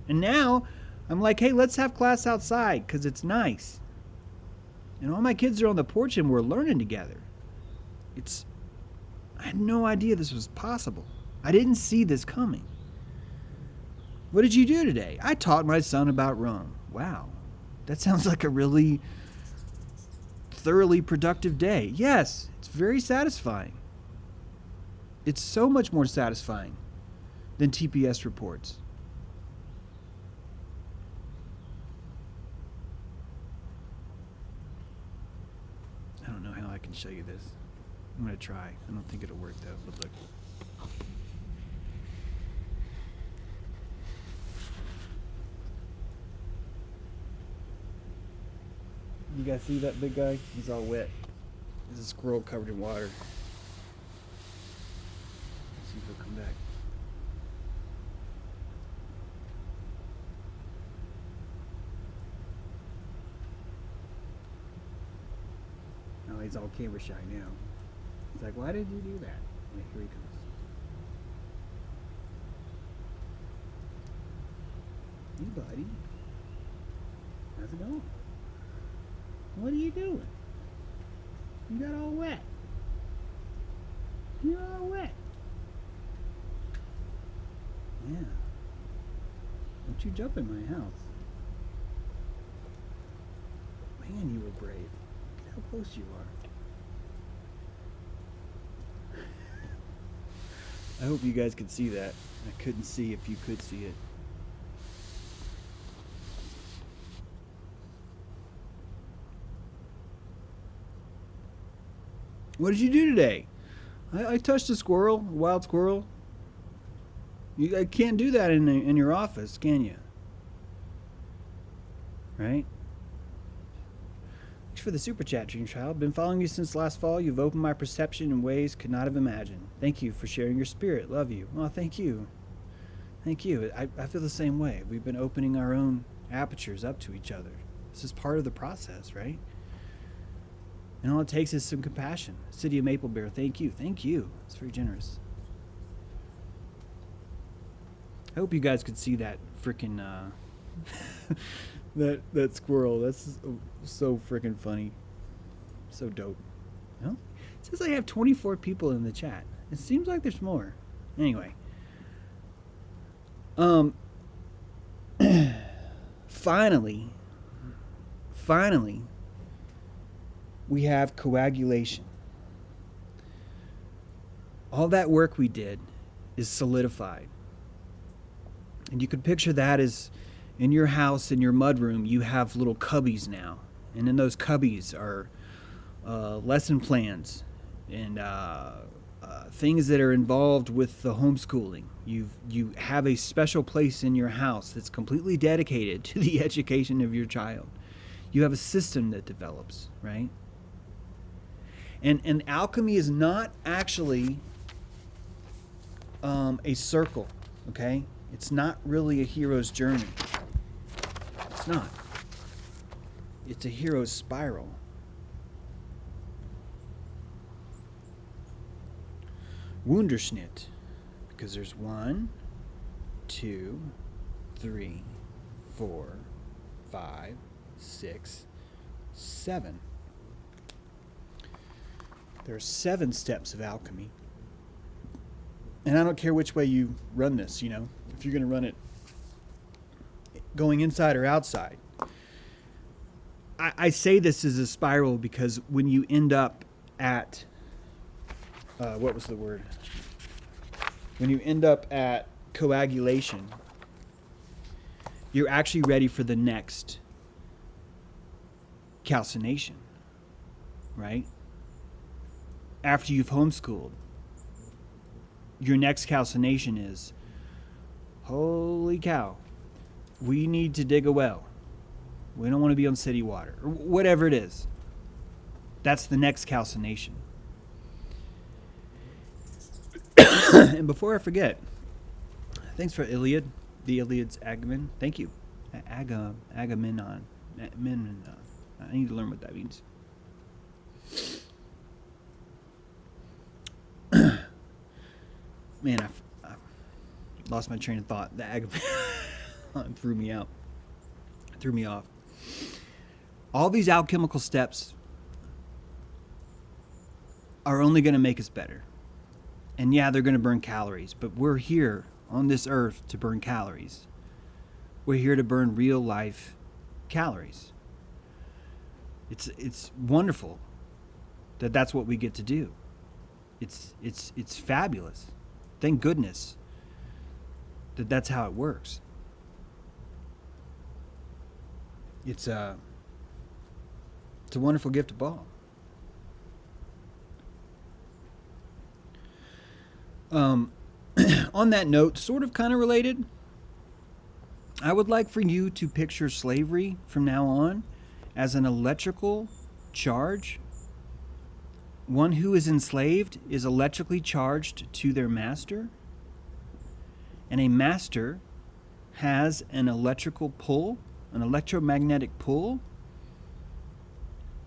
And now I'm like, hey, let's have class outside because it's nice. And all my kids are on the porch and we're learning together. I had no idea this was possible. I didn't see this coming. What did you do today? I taught my son about Rome. Wow. That sounds like a really thoroughly productive day. Yes, it's very satisfying. It's so much more satisfying than TPS reports. I don't know how I can show you this. I'm going to try. I don't think it'll work though, but look. You guys see that big guy? He's all wet. There's a squirrel covered in water. Let's see if he'll come back. Oh, he's all camera shy now. He's like, why did you do that? Wait, here he comes. Hey, buddy. How's it going? What are you doing? You got all wet. You're all wet. Yeah. Don't you jump in my house. Man, you were brave. Look at how close you are. I hope you guys could see that. I couldn't see if you could see it. What did you do today? I touched a squirrel, a wild squirrel. You can't do that in your office, can you? Right? Thanks for the super chat, Dream Child. Been following you since last fall. You've opened my perception in ways could not have imagined. Thank you for sharing your spirit. Love you. Well, thank you. Thank you. I feel the same way. We've been opening our own apertures up to each other. This is part of the process, right? And all it takes is some compassion. City of Maple Bear, thank you. Thank you. It's very generous. I hope you guys could see that freaking that squirrel. That's so freaking funny. So dope. No? It says I have 24 people in the chat. It seems like there's more. finally, we have coagulation. All that work we did is solidified. And you could picture that as in your house, in your mudroom, you have little cubbies now. And in those cubbies are lesson plans and things that are involved with the homeschooling. You have a special place in your house that's completely dedicated to the education of your child. You have a system that develops, right? And alchemy is not actually a circle, okay? It's not really a hero's journey. It's not. It's a hero's spiral. Wunderschnitt, because there's 1, 2, 3, 4, 5, 6, 7. There are 7 steps of alchemy. And I don't care which way you run this, you know, if you're going to run it going inside or outside. I say this is a spiral because when you end up at, what was the word? When you end up at coagulation, you're actually ready for the next calcination, right? After you've homeschooled, your next calcination is, holy cow, we need to dig a well. We don't want to be on city water, or whatever it is. That's the next calcination. And before I forget, thanks for Iliad, the Iliad's Agamemnon. Thank you. Agamemnon. I need to learn what that means. Man, I lost my train of thought. The Agamemnon threw me out. Threw me off. All these alchemical steps are only going to make us better. And yeah, they're going to burn calories, but we're here on this earth to burn calories. We're here to burn real life calories. It's wonderful that that's what we get to do. It's fabulous. Thank goodness that that's how it works. It's a wonderful gift of all. On that note, sort of kind of related, I would like for you to picture slavery from now on as an electrical charge. One who is enslaved is electrically charged to their master, and a master has an electrical pull, an electromagnetic pull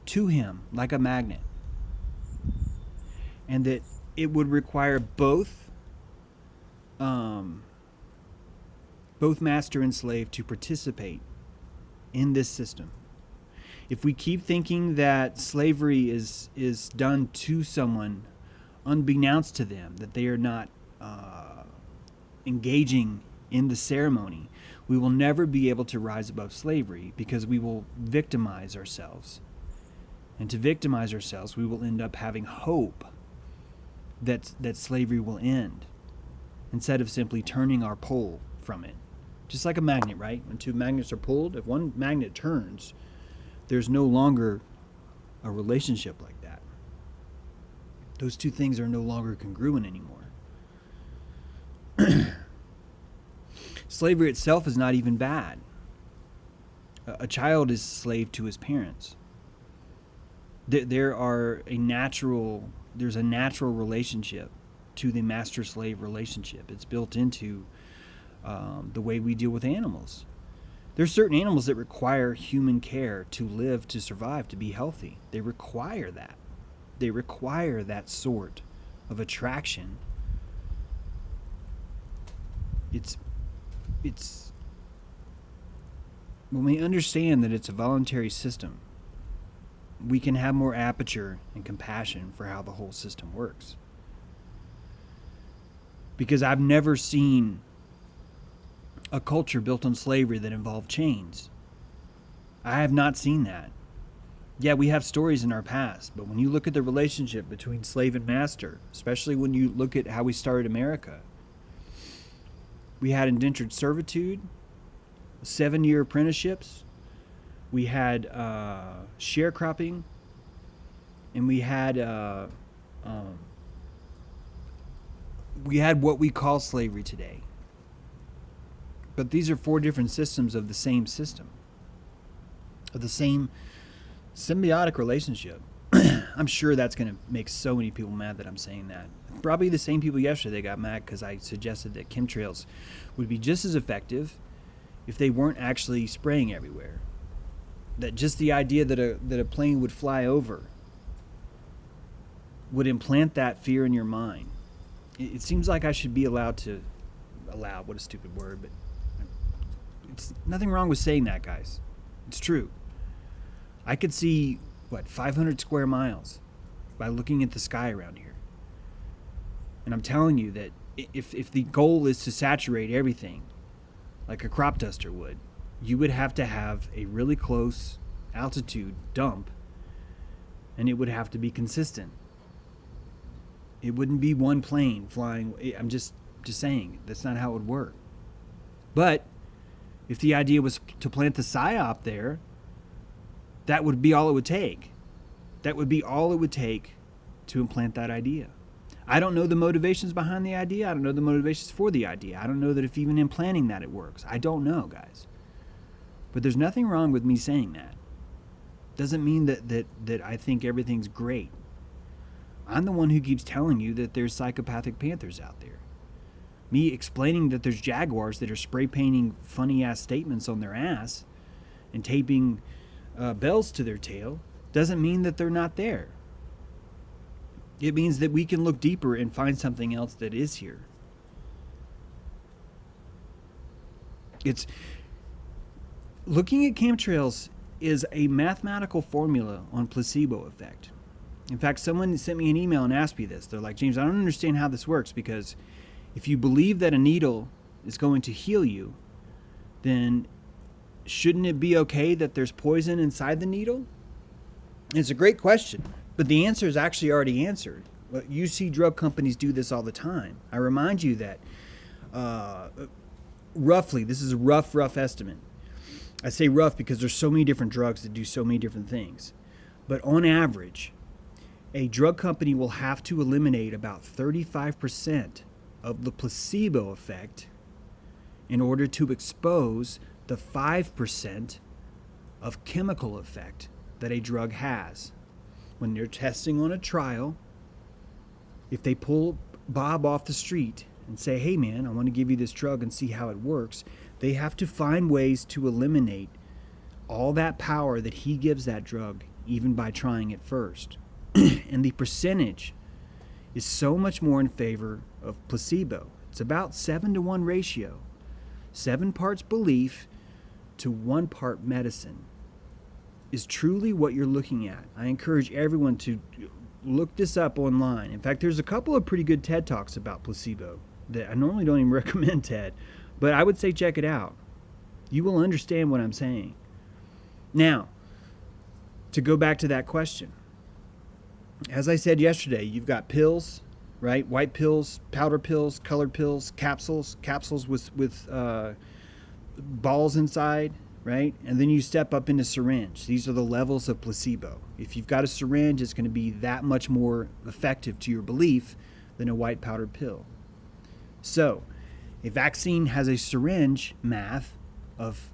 to him like a magnet. And that it would require both master and slave to participate in this system. If we keep thinking that slavery is done to someone unbeknownst to them, that they are not engaging in the ceremony, we will never be able to rise above slavery because we will victimize ourselves. And to victimize ourselves, we will end up having hope that slavery will end instead of simply turning our pole from it. Just like a magnet, right? When two magnets are pulled, if one magnet turns, there's no longer a relationship like that. Those two things are no longer congruent anymore. Slavery itself is not even bad. A child is slave to his parents. There's a natural relationship to the master-slave relationship. It's built into the way we deal with animals. There's certain animals that require human care to live, to survive, to be healthy. They require that. They require that sort of attraction. It's when we understand that it's a voluntary system, we can have more aperture and compassion for how the whole system works. Because I've never seen a culture built on slavery that involved chains. I have not seen that. Yeah, we have stories in our past, but when you look at the relationship between slave and master, especially when you look at how we started America, we had indentured servitude, 7-year apprenticeships, we had sharecropping, and we had what we call slavery today. But these are 4 different systems of the same system, of the same symbiotic relationship. I'm sure that's going to make so many people mad that I'm saying that. Probably the same people yesterday got mad because I suggested that chemtrails would be just as effective if they weren't actually spraying everywhere. That just the idea that a plane would fly over would implant that fear in your mind. It seems like I should be allowed, what a stupid word, but it's nothing wrong with saying that, guys. It's true. I could see, 500 square miles by looking at the sky around here. And I'm telling you that if the goal is to saturate everything like a crop duster would, you would have to have a really close altitude dump, and it would have to be consistent. It wouldn't be one plane flying. I'm just saying, that's not how it would work. But if the idea was to plant the psyop there, that would be all it would take. That would be all it would take to implant that idea. I don't know the motivations behind the idea. I don't know the motivations for the idea. I don't know that if even implanting that it works. I don't know, guys. But there's nothing wrong with me saying that. Doesn't mean that I think everything's great. I'm the one who keeps telling you that there's psychopathic panthers out there. Me explaining that there's jaguars that are spray painting funny ass statements on their ass and taping bells to their tail doesn't mean that they're not there. It means that we can look deeper and find something else that is here. It's looking at chemtrails is a mathematical formula on placebo effect. In fact, someone sent me an email and asked me this. They're like, James, I don't understand how this works, because if you believe that a needle is going to heal you, then shouldn't it be okay that there's poison inside the needle? It's a great question, but the answer is actually already answered. You see drug companies do this all the time. I remind you that roughly, this is a rough estimate. I say rough because there's so many different drugs that do so many different things. But on average, a drug company will have to eliminate about 35% of the placebo effect in order to expose the 5% of chemical effect that a drug has. When you're testing on a trial, if they pull Bob off the street and say, hey man, I want to give you this drug and see how it works, they have to find ways to eliminate all that power that he gives that drug, even by trying it first. And the percentage is so much more in favor of placebo. It's about 7-to-1 ratio. 7 parts belief to 1 part medicine is truly what you're looking at. I encourage everyone to look this up online. In fact, there's a couple of pretty good TED Talks about placebo that I normally don't even recommend TED, but I would say check it out. You will understand what I'm saying. Now, to go back to that question. As I said yesterday, you've got pills, right? White pills, powder pills, colored pills, capsules with balls inside, right? And then you step up into syringe. These are the levels of placebo. If you've got a syringe, it's going to be that much more effective to your belief than a white powdered pill. So, a vaccine has a syringe math of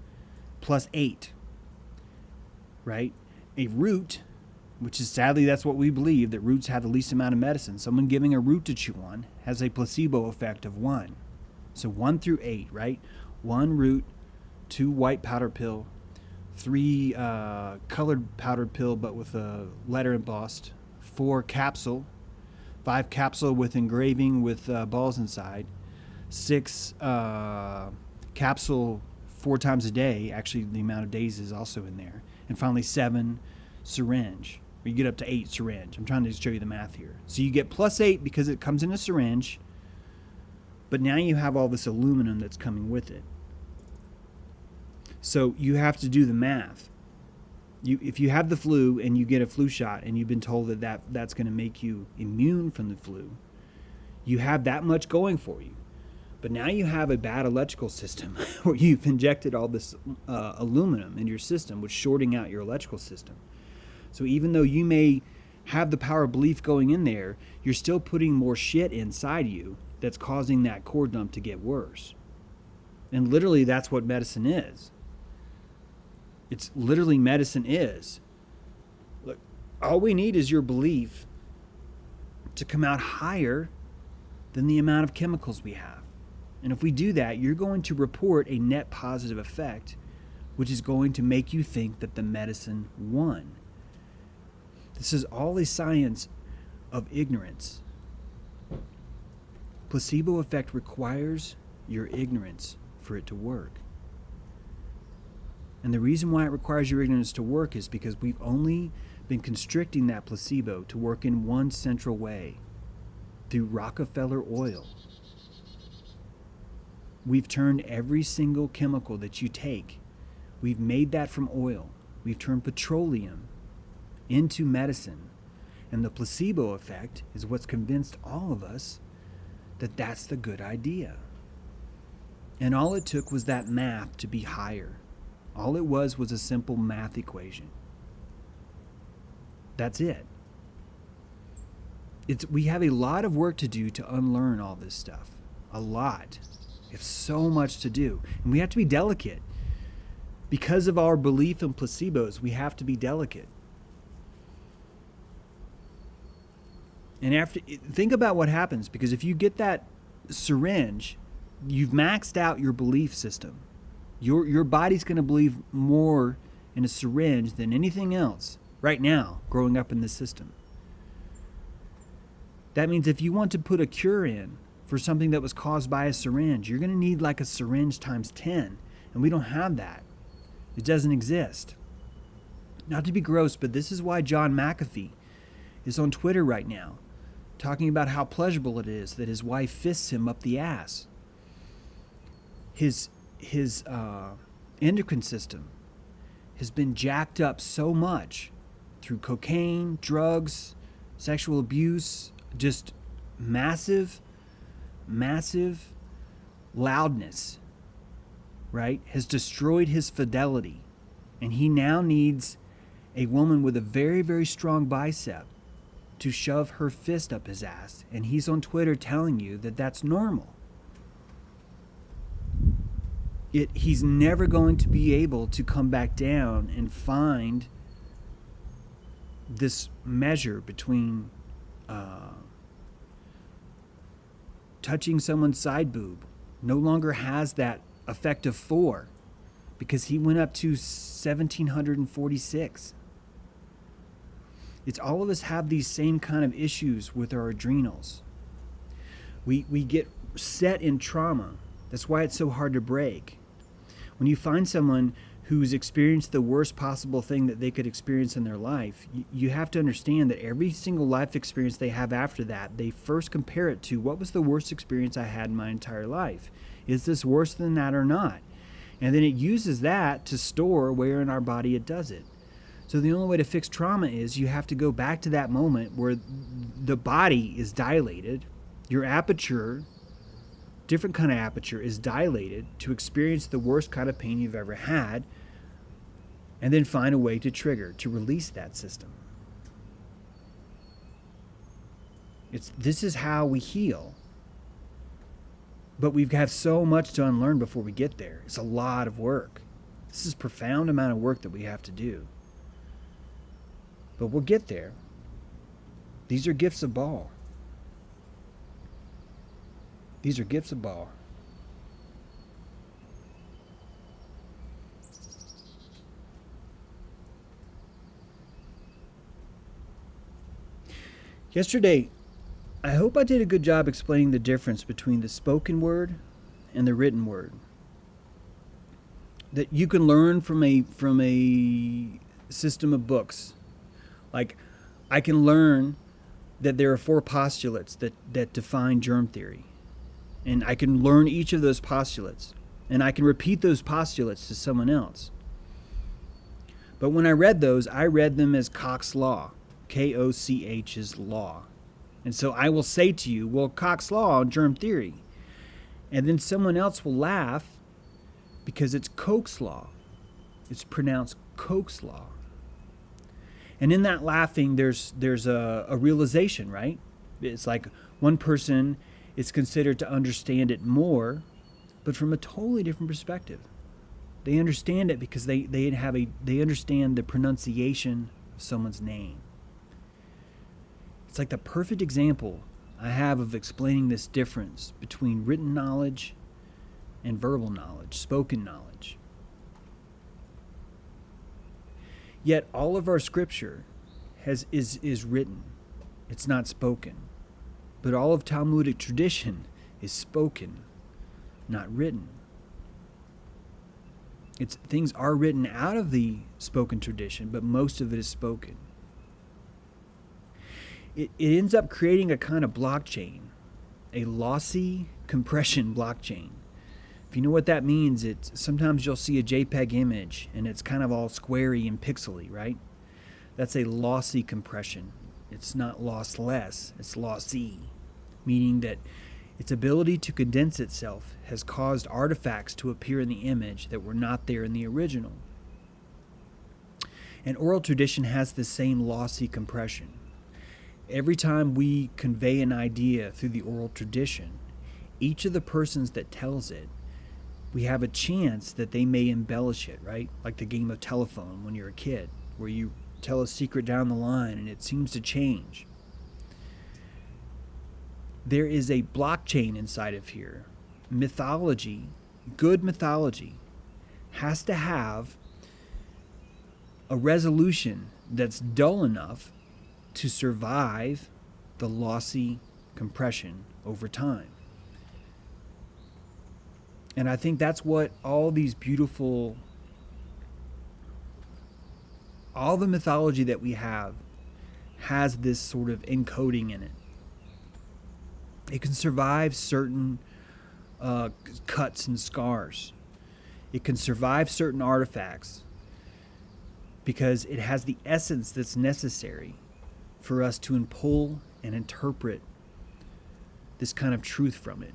+8, right? A root, which is sadly that's what we believe, that roots have the least amount of medicine. Someone giving a root to chew on has a placebo effect of 1. So 1 through 8, right? 1 root, 2 white powder pill, 3 colored powdered pill but with a letter embossed, 4 capsule, 5 capsule with engraving with balls inside, 6 capsule 4 times a day. Actually, the amount of days is also in there. And finally 7 syringe. You get up to 8 syringe. I'm trying to show you the math here. So you get +8 because it comes in a syringe, but now you have all this aluminum that's coming with it. So you have to do the math. If you have the flu and you get a flu shot and you've been told that's going to make you immune from the flu, you have that much going for you. But now you have a bad electrical system where you've injected all this aluminum in your system, which is shorting out your electrical system. So even though you may have the power of belief going in there, you're still putting more shit inside you that's causing that core dump to get worse. And literally that's what medicine is. It's literally medicine is. Look, all we need is your belief to come out higher than the amount of chemicals we have. And if we do that, you're going to report a net positive effect, which is going to make you think that the medicine won. This is all a science of ignorance. Placebo effect requires your ignorance for it to work. And the reason why it requires your ignorance to work is because we've only been constricting that placebo to work in one central way, through Rockefeller oil. We've turned every single chemical that you take, we've made that from oil. We've turned petroleum into medicine. And the placebo effect is what's convinced all of us that that's the good idea. And all it took was that math to be higher. All it was a simple math equation. That's it. We have a lot of work to do to unlearn all this stuff. A lot. We have so much to do. And we have to be delicate. Because of our belief in placebos, we have to be delicate. And think about what happens, because if you get that syringe, you've maxed out your belief system. Your body's going to believe more in a syringe than anything else right now growing up in this system. That means if you want to put a cure in for something that was caused by a syringe, you're going to need like a syringe times 10. And we don't have that. It doesn't exist. Not to be gross, but this is why John McAfee is on Twitter right now, talking about how pleasurable it is that his wife fists him up the ass. His endocrine system has been jacked up so much through cocaine, drugs, sexual abuse, just massive loudness, right? Has destroyed his fidelity. And he now needs a woman with a very, very strong bicep to shove her fist up his ass. And he's on Twitter telling you that that's normal. He's never going to be able to come back down and find this measure between touching someone's side boob. No longer has that effect of 4 because he went up to 1746. It's all of us have these same kind of issues with our adrenals. We get set in trauma. That's why it's so hard to break. When you find someone who's experienced the worst possible thing that they could experience in their life, you have to understand that every single life experience they have after that, they first compare it to what was the worst experience I had in my entire life. Is this worse than that or not? And then it uses that to store where in our body it does it. So the only way to fix trauma is you have to go back to that moment where the body is dilated, your aperture, different kind of aperture, is dilated to experience the worst kind of pain you've ever had, and then find a way to trigger, to release that system. This is how we heal. But we have so much to unlearn before we get there. It's a lot of work. This is a profound amount of work that we have to do. But we'll get there. These are gifts of Baal. These are gifts of Baal. Yesterday, I hope I did a good job explaining the difference between the spoken word and the written word. That you can learn from a system of books. Like, I can learn that there are 4 postulates that define germ theory. And I can learn each of those postulates. And I can repeat those postulates to someone else. But when I read those, I read them as Koch's law. K-O-C-H is law. And so I will say to you, well, Koch's law on germ theory. And then someone else will laugh because it's Koch's law. It's pronounced Koch's law. And in that laughing, there's a realization, right? It's like one person is considered to understand it more, but from a totally different perspective. They understand it because they understand the pronunciation of someone's name. It's like the perfect example I have of explaining this difference between written knowledge and verbal knowledge, spoken knowledge. Yet all of our scripture is written. It's not spoken. But all of Talmudic tradition is spoken, not written. Things are written out of the spoken tradition, but most of it is spoken. It ends up creating a kind of blockchain, a lossy compression blockchain. If you know what that means, it's sometimes you'll see a JPEG image and it's kind of all squarey and pixely, right? That's a lossy compression. It's not lossless, it's lossy, meaning that its ability to condense itself has caused artifacts to appear in the image that were not there in the original. And oral tradition has the same lossy compression. Every time we convey an idea through the oral tradition, each of the persons that tells it, we have a chance that they may embellish it, right? Like the game of telephone when you're a kid, where you tell a secret down the line and it seems to change. There is a blockchain inside of here. Mythology, good mythology, has to have a resolution that's dull enough to survive the lossy compression over time. And I think that's what all the mythology that we have has this sort of encoding in it. It can survive certain cuts and scars. It can survive certain artifacts because it has the essence that's necessary for us to pull and interpret this kind of truth from it.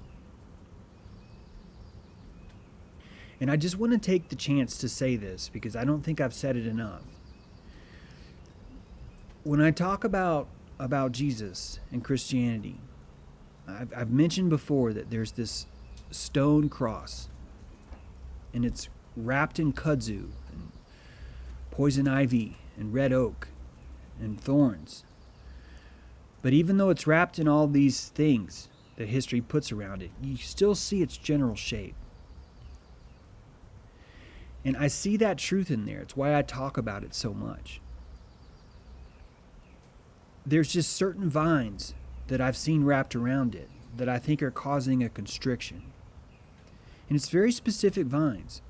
And I just want to take the chance to say this because I don't think I've said it enough. When I talk about Jesus and Christianity, I've mentioned before that there's this stone cross and it's wrapped in kudzu and poison ivy and red oak and thorns. But even though it's wrapped in all these things that history puts around it, you still see its general shape. And I see that truth in there. It's why I talk about it so much. There's just certain vines that I've seen wrapped around it that I think are causing a constriction. And it's very specific vines.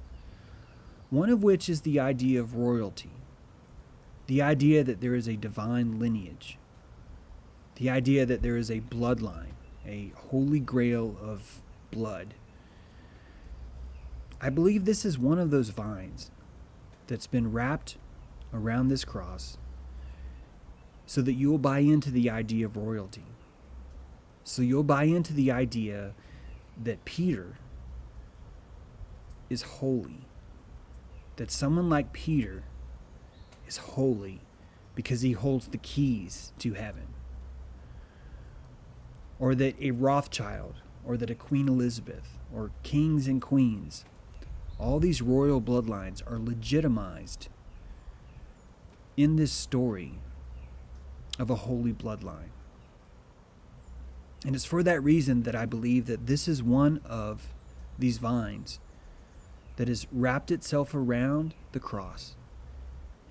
One of which is the idea of royalty. The idea that there is a divine lineage. The idea that there is a bloodline, a holy grail of blood. I believe this is one of those vines that's been wrapped around this cross so that you'll buy into the idea of royalty. So you'll buy into the idea that Peter is holy. That someone like Peter is holy because he holds the keys to heaven. Or that a Rothschild, or that a Queen Elizabeth, or kings and queens, all these royal bloodlines are legitimized in this story of a holy bloodline. And it's for that reason that I believe that this is one of these vines that has wrapped itself around the cross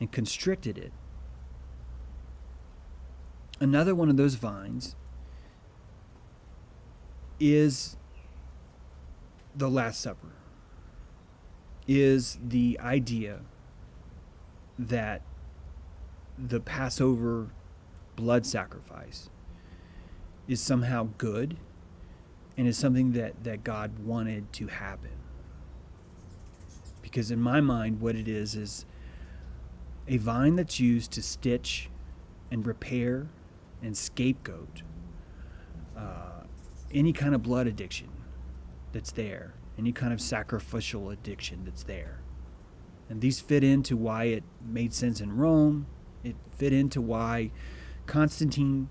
and constricted it. Another one of those vines is the Last Supper, is the idea that the Passover blood sacrifice is somehow good and is something that God wanted to happen. Because in my mind, what it is a vine that's used to stitch and repair and scapegoat any kind of blood addiction that's there, any kind of sacrificial addiction that's there. And these fit into why it made sense in Rome. It fit into why Constantine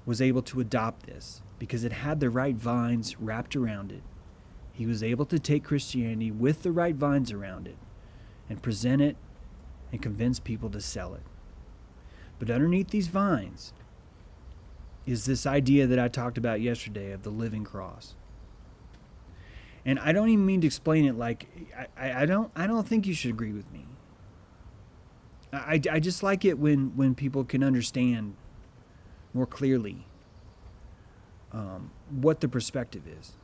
was able to adopt this, because it had the right vines wrapped around it. He was able to take Christianity with the right vines around it and present it and convince people to sell it. But underneath these vines is this idea that I talked about yesterday of the living cross. And I don't even mean to explain it like I don't think you should agree with me. I just like it when people can understand more clearly what the perspective is,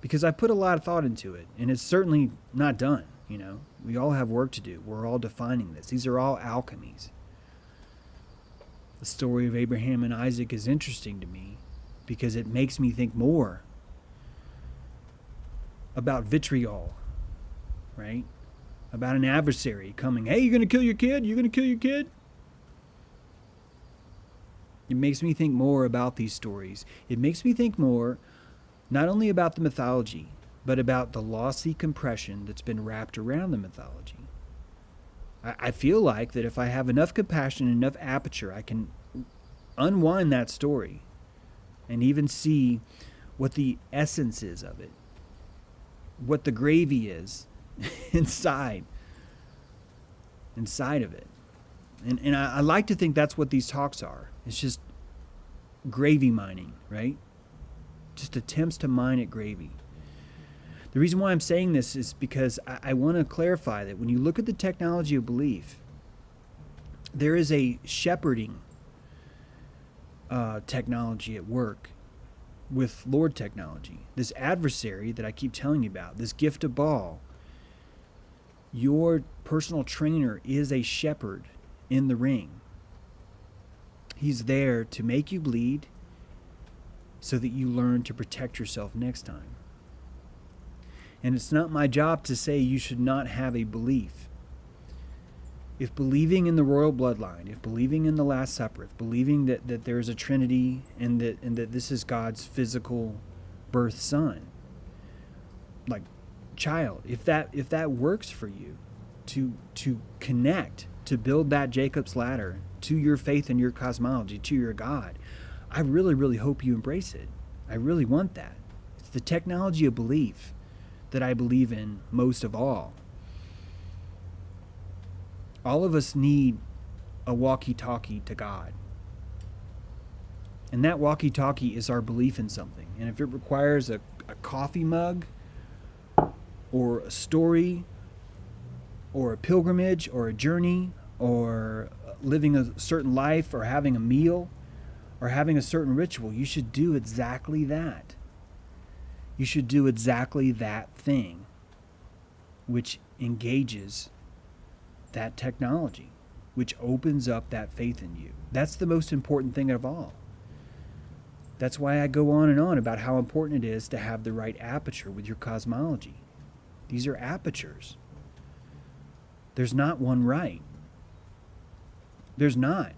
because I put a lot of thought into it, and it's certainly not done. You know, we all have work to do. We're all defining this. These are all alchemies. The story of Abraham and Isaac is interesting to me because it makes me think more about vitriol, right? About an adversary coming, hey, you're going to kill your kid? You're going to kill your kid? It makes me think more about these stories. It makes me think more not only about the mythology, but about the lossy compression that's been wrapped around the mythology. I feel like that if I have enough compassion and enough aperture, I can unwind that story and even see what the essence is of it, what the gravy is inside of it. And I like to think that's what these talks are. It's just gravy mining, right? Just attempts to mine at gravy. The reason why I'm saying this is because I want to clarify that when you look at the technology of belief, there is a shepherding technology at work with Lord technology. This adversary that I keep telling you about, this gift of Baal, your personal trainer is a shepherd in the ring. He's there to make you bleed so that you learn to protect yourself next time. And it's not my job to say you should not have a belief. If believing in the royal bloodline, if believing in the Last Supper, if believing that there is a Trinity and that this is God's physical birth son, like child, if that works for you to connect, to build that Jacob's ladder to your faith and your cosmology, to your God, I really, really hope you embrace it. I really want that. It's the technology of belief that I believe in most of all. All of us need a walkie-talkie to God. And that walkie-talkie is our belief in something. And if it requires a coffee mug or a story or a pilgrimage or a journey or living a certain life or having a meal or having a certain ritual, you should do exactly that. You should do exactly that thing, which engages that technology, which opens up that faith in you. That's the most important thing of all. That's why I go on and on about how important it is to have the right aperture with your cosmology. These are apertures. There's not one right. There's not.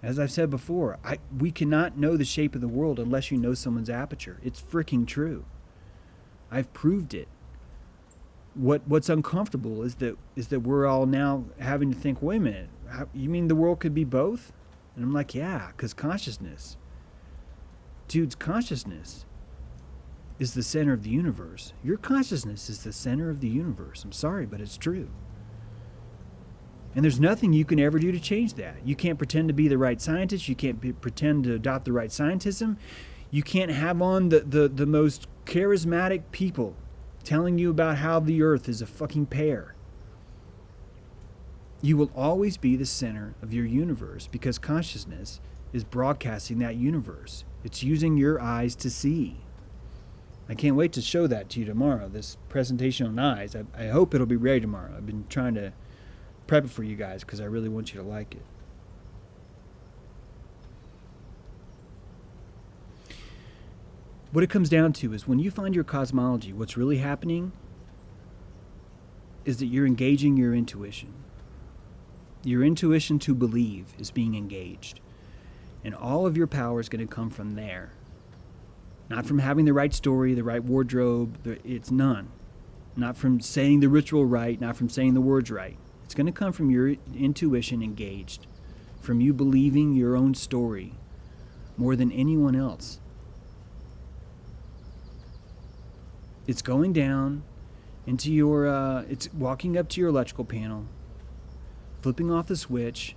As I've said before, we cannot know the shape of the world unless you know someone's aperture. It's freaking true. I've proved it. What's uncomfortable is that we're all now having to think, wait a minute, you mean the world could be both? And I'm like, yeah, because consciousness. Dude's consciousness is the center of the universe. Your consciousness is the center of the universe. I'm sorry, but it's true. And there's nothing you can ever do to change that. You can't pretend to be the right scientist. You can't pretend to adopt the right scientism. You can't have on the most charismatic people telling you about how the earth is a fucking pear. You will always be the center of your universe because consciousness is broadcasting that universe. It's using your eyes to see. I can't wait to show that to you tomorrow, this presentation on eyes. I hope it'll be ready tomorrow. I've been trying to prep it for you guys because I really want you to like it. What it comes down to is when you find your cosmology, what's really happening is that you're engaging your intuition. Your intuition to believe is being engaged. And all of your power is going to come from there. Not from having the right story, the right wardrobe. It's none. Not from saying the ritual right, not from saying the words right. It's going to come from your intuition engaged. From you believing your own story more than anyone else. It's going down into your, it's walking up to your electrical panel, flipping off the switch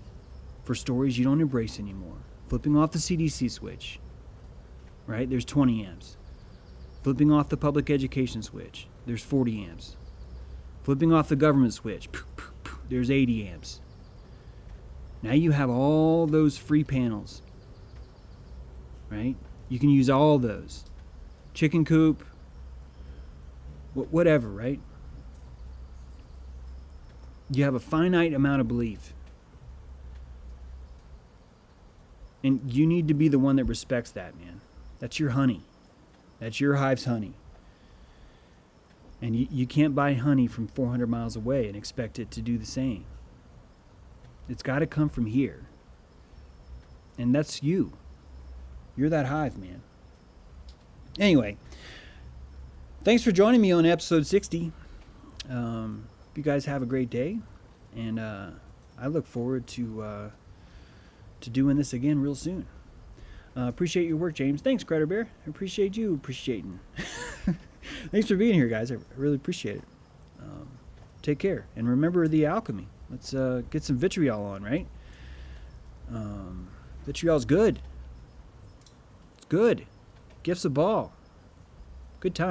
for stories you don't embrace anymore. Flipping off the CDC switch, right? There's 20 amps. Flipping off the public education switch, there's 40 amps. Flipping off the government switch, there's 80 amps. Now you have all those free panels, right? You can use all those. Chicken coop, whatever, right? You have a finite amount of belief. And you need to be the one that respects that, man. That's your honey. That's your hive's honey. And you can't buy honey from 400 miles away and expect it to do the same. It's got to come from here. And that's you. You're that hive, man. Anyway, thanks for joining me on episode 60. You guys have a great day. And I look forward to doing this again real soon. Appreciate your work, James. Thanks, Credit Bear. I appreciate you appreciating. Thanks for being here, guys. I really appreciate it. Take care. And remember the alchemy. Let's get some vitriol on, right? Vitriol's good. It's good. Gifts a ball. Good time.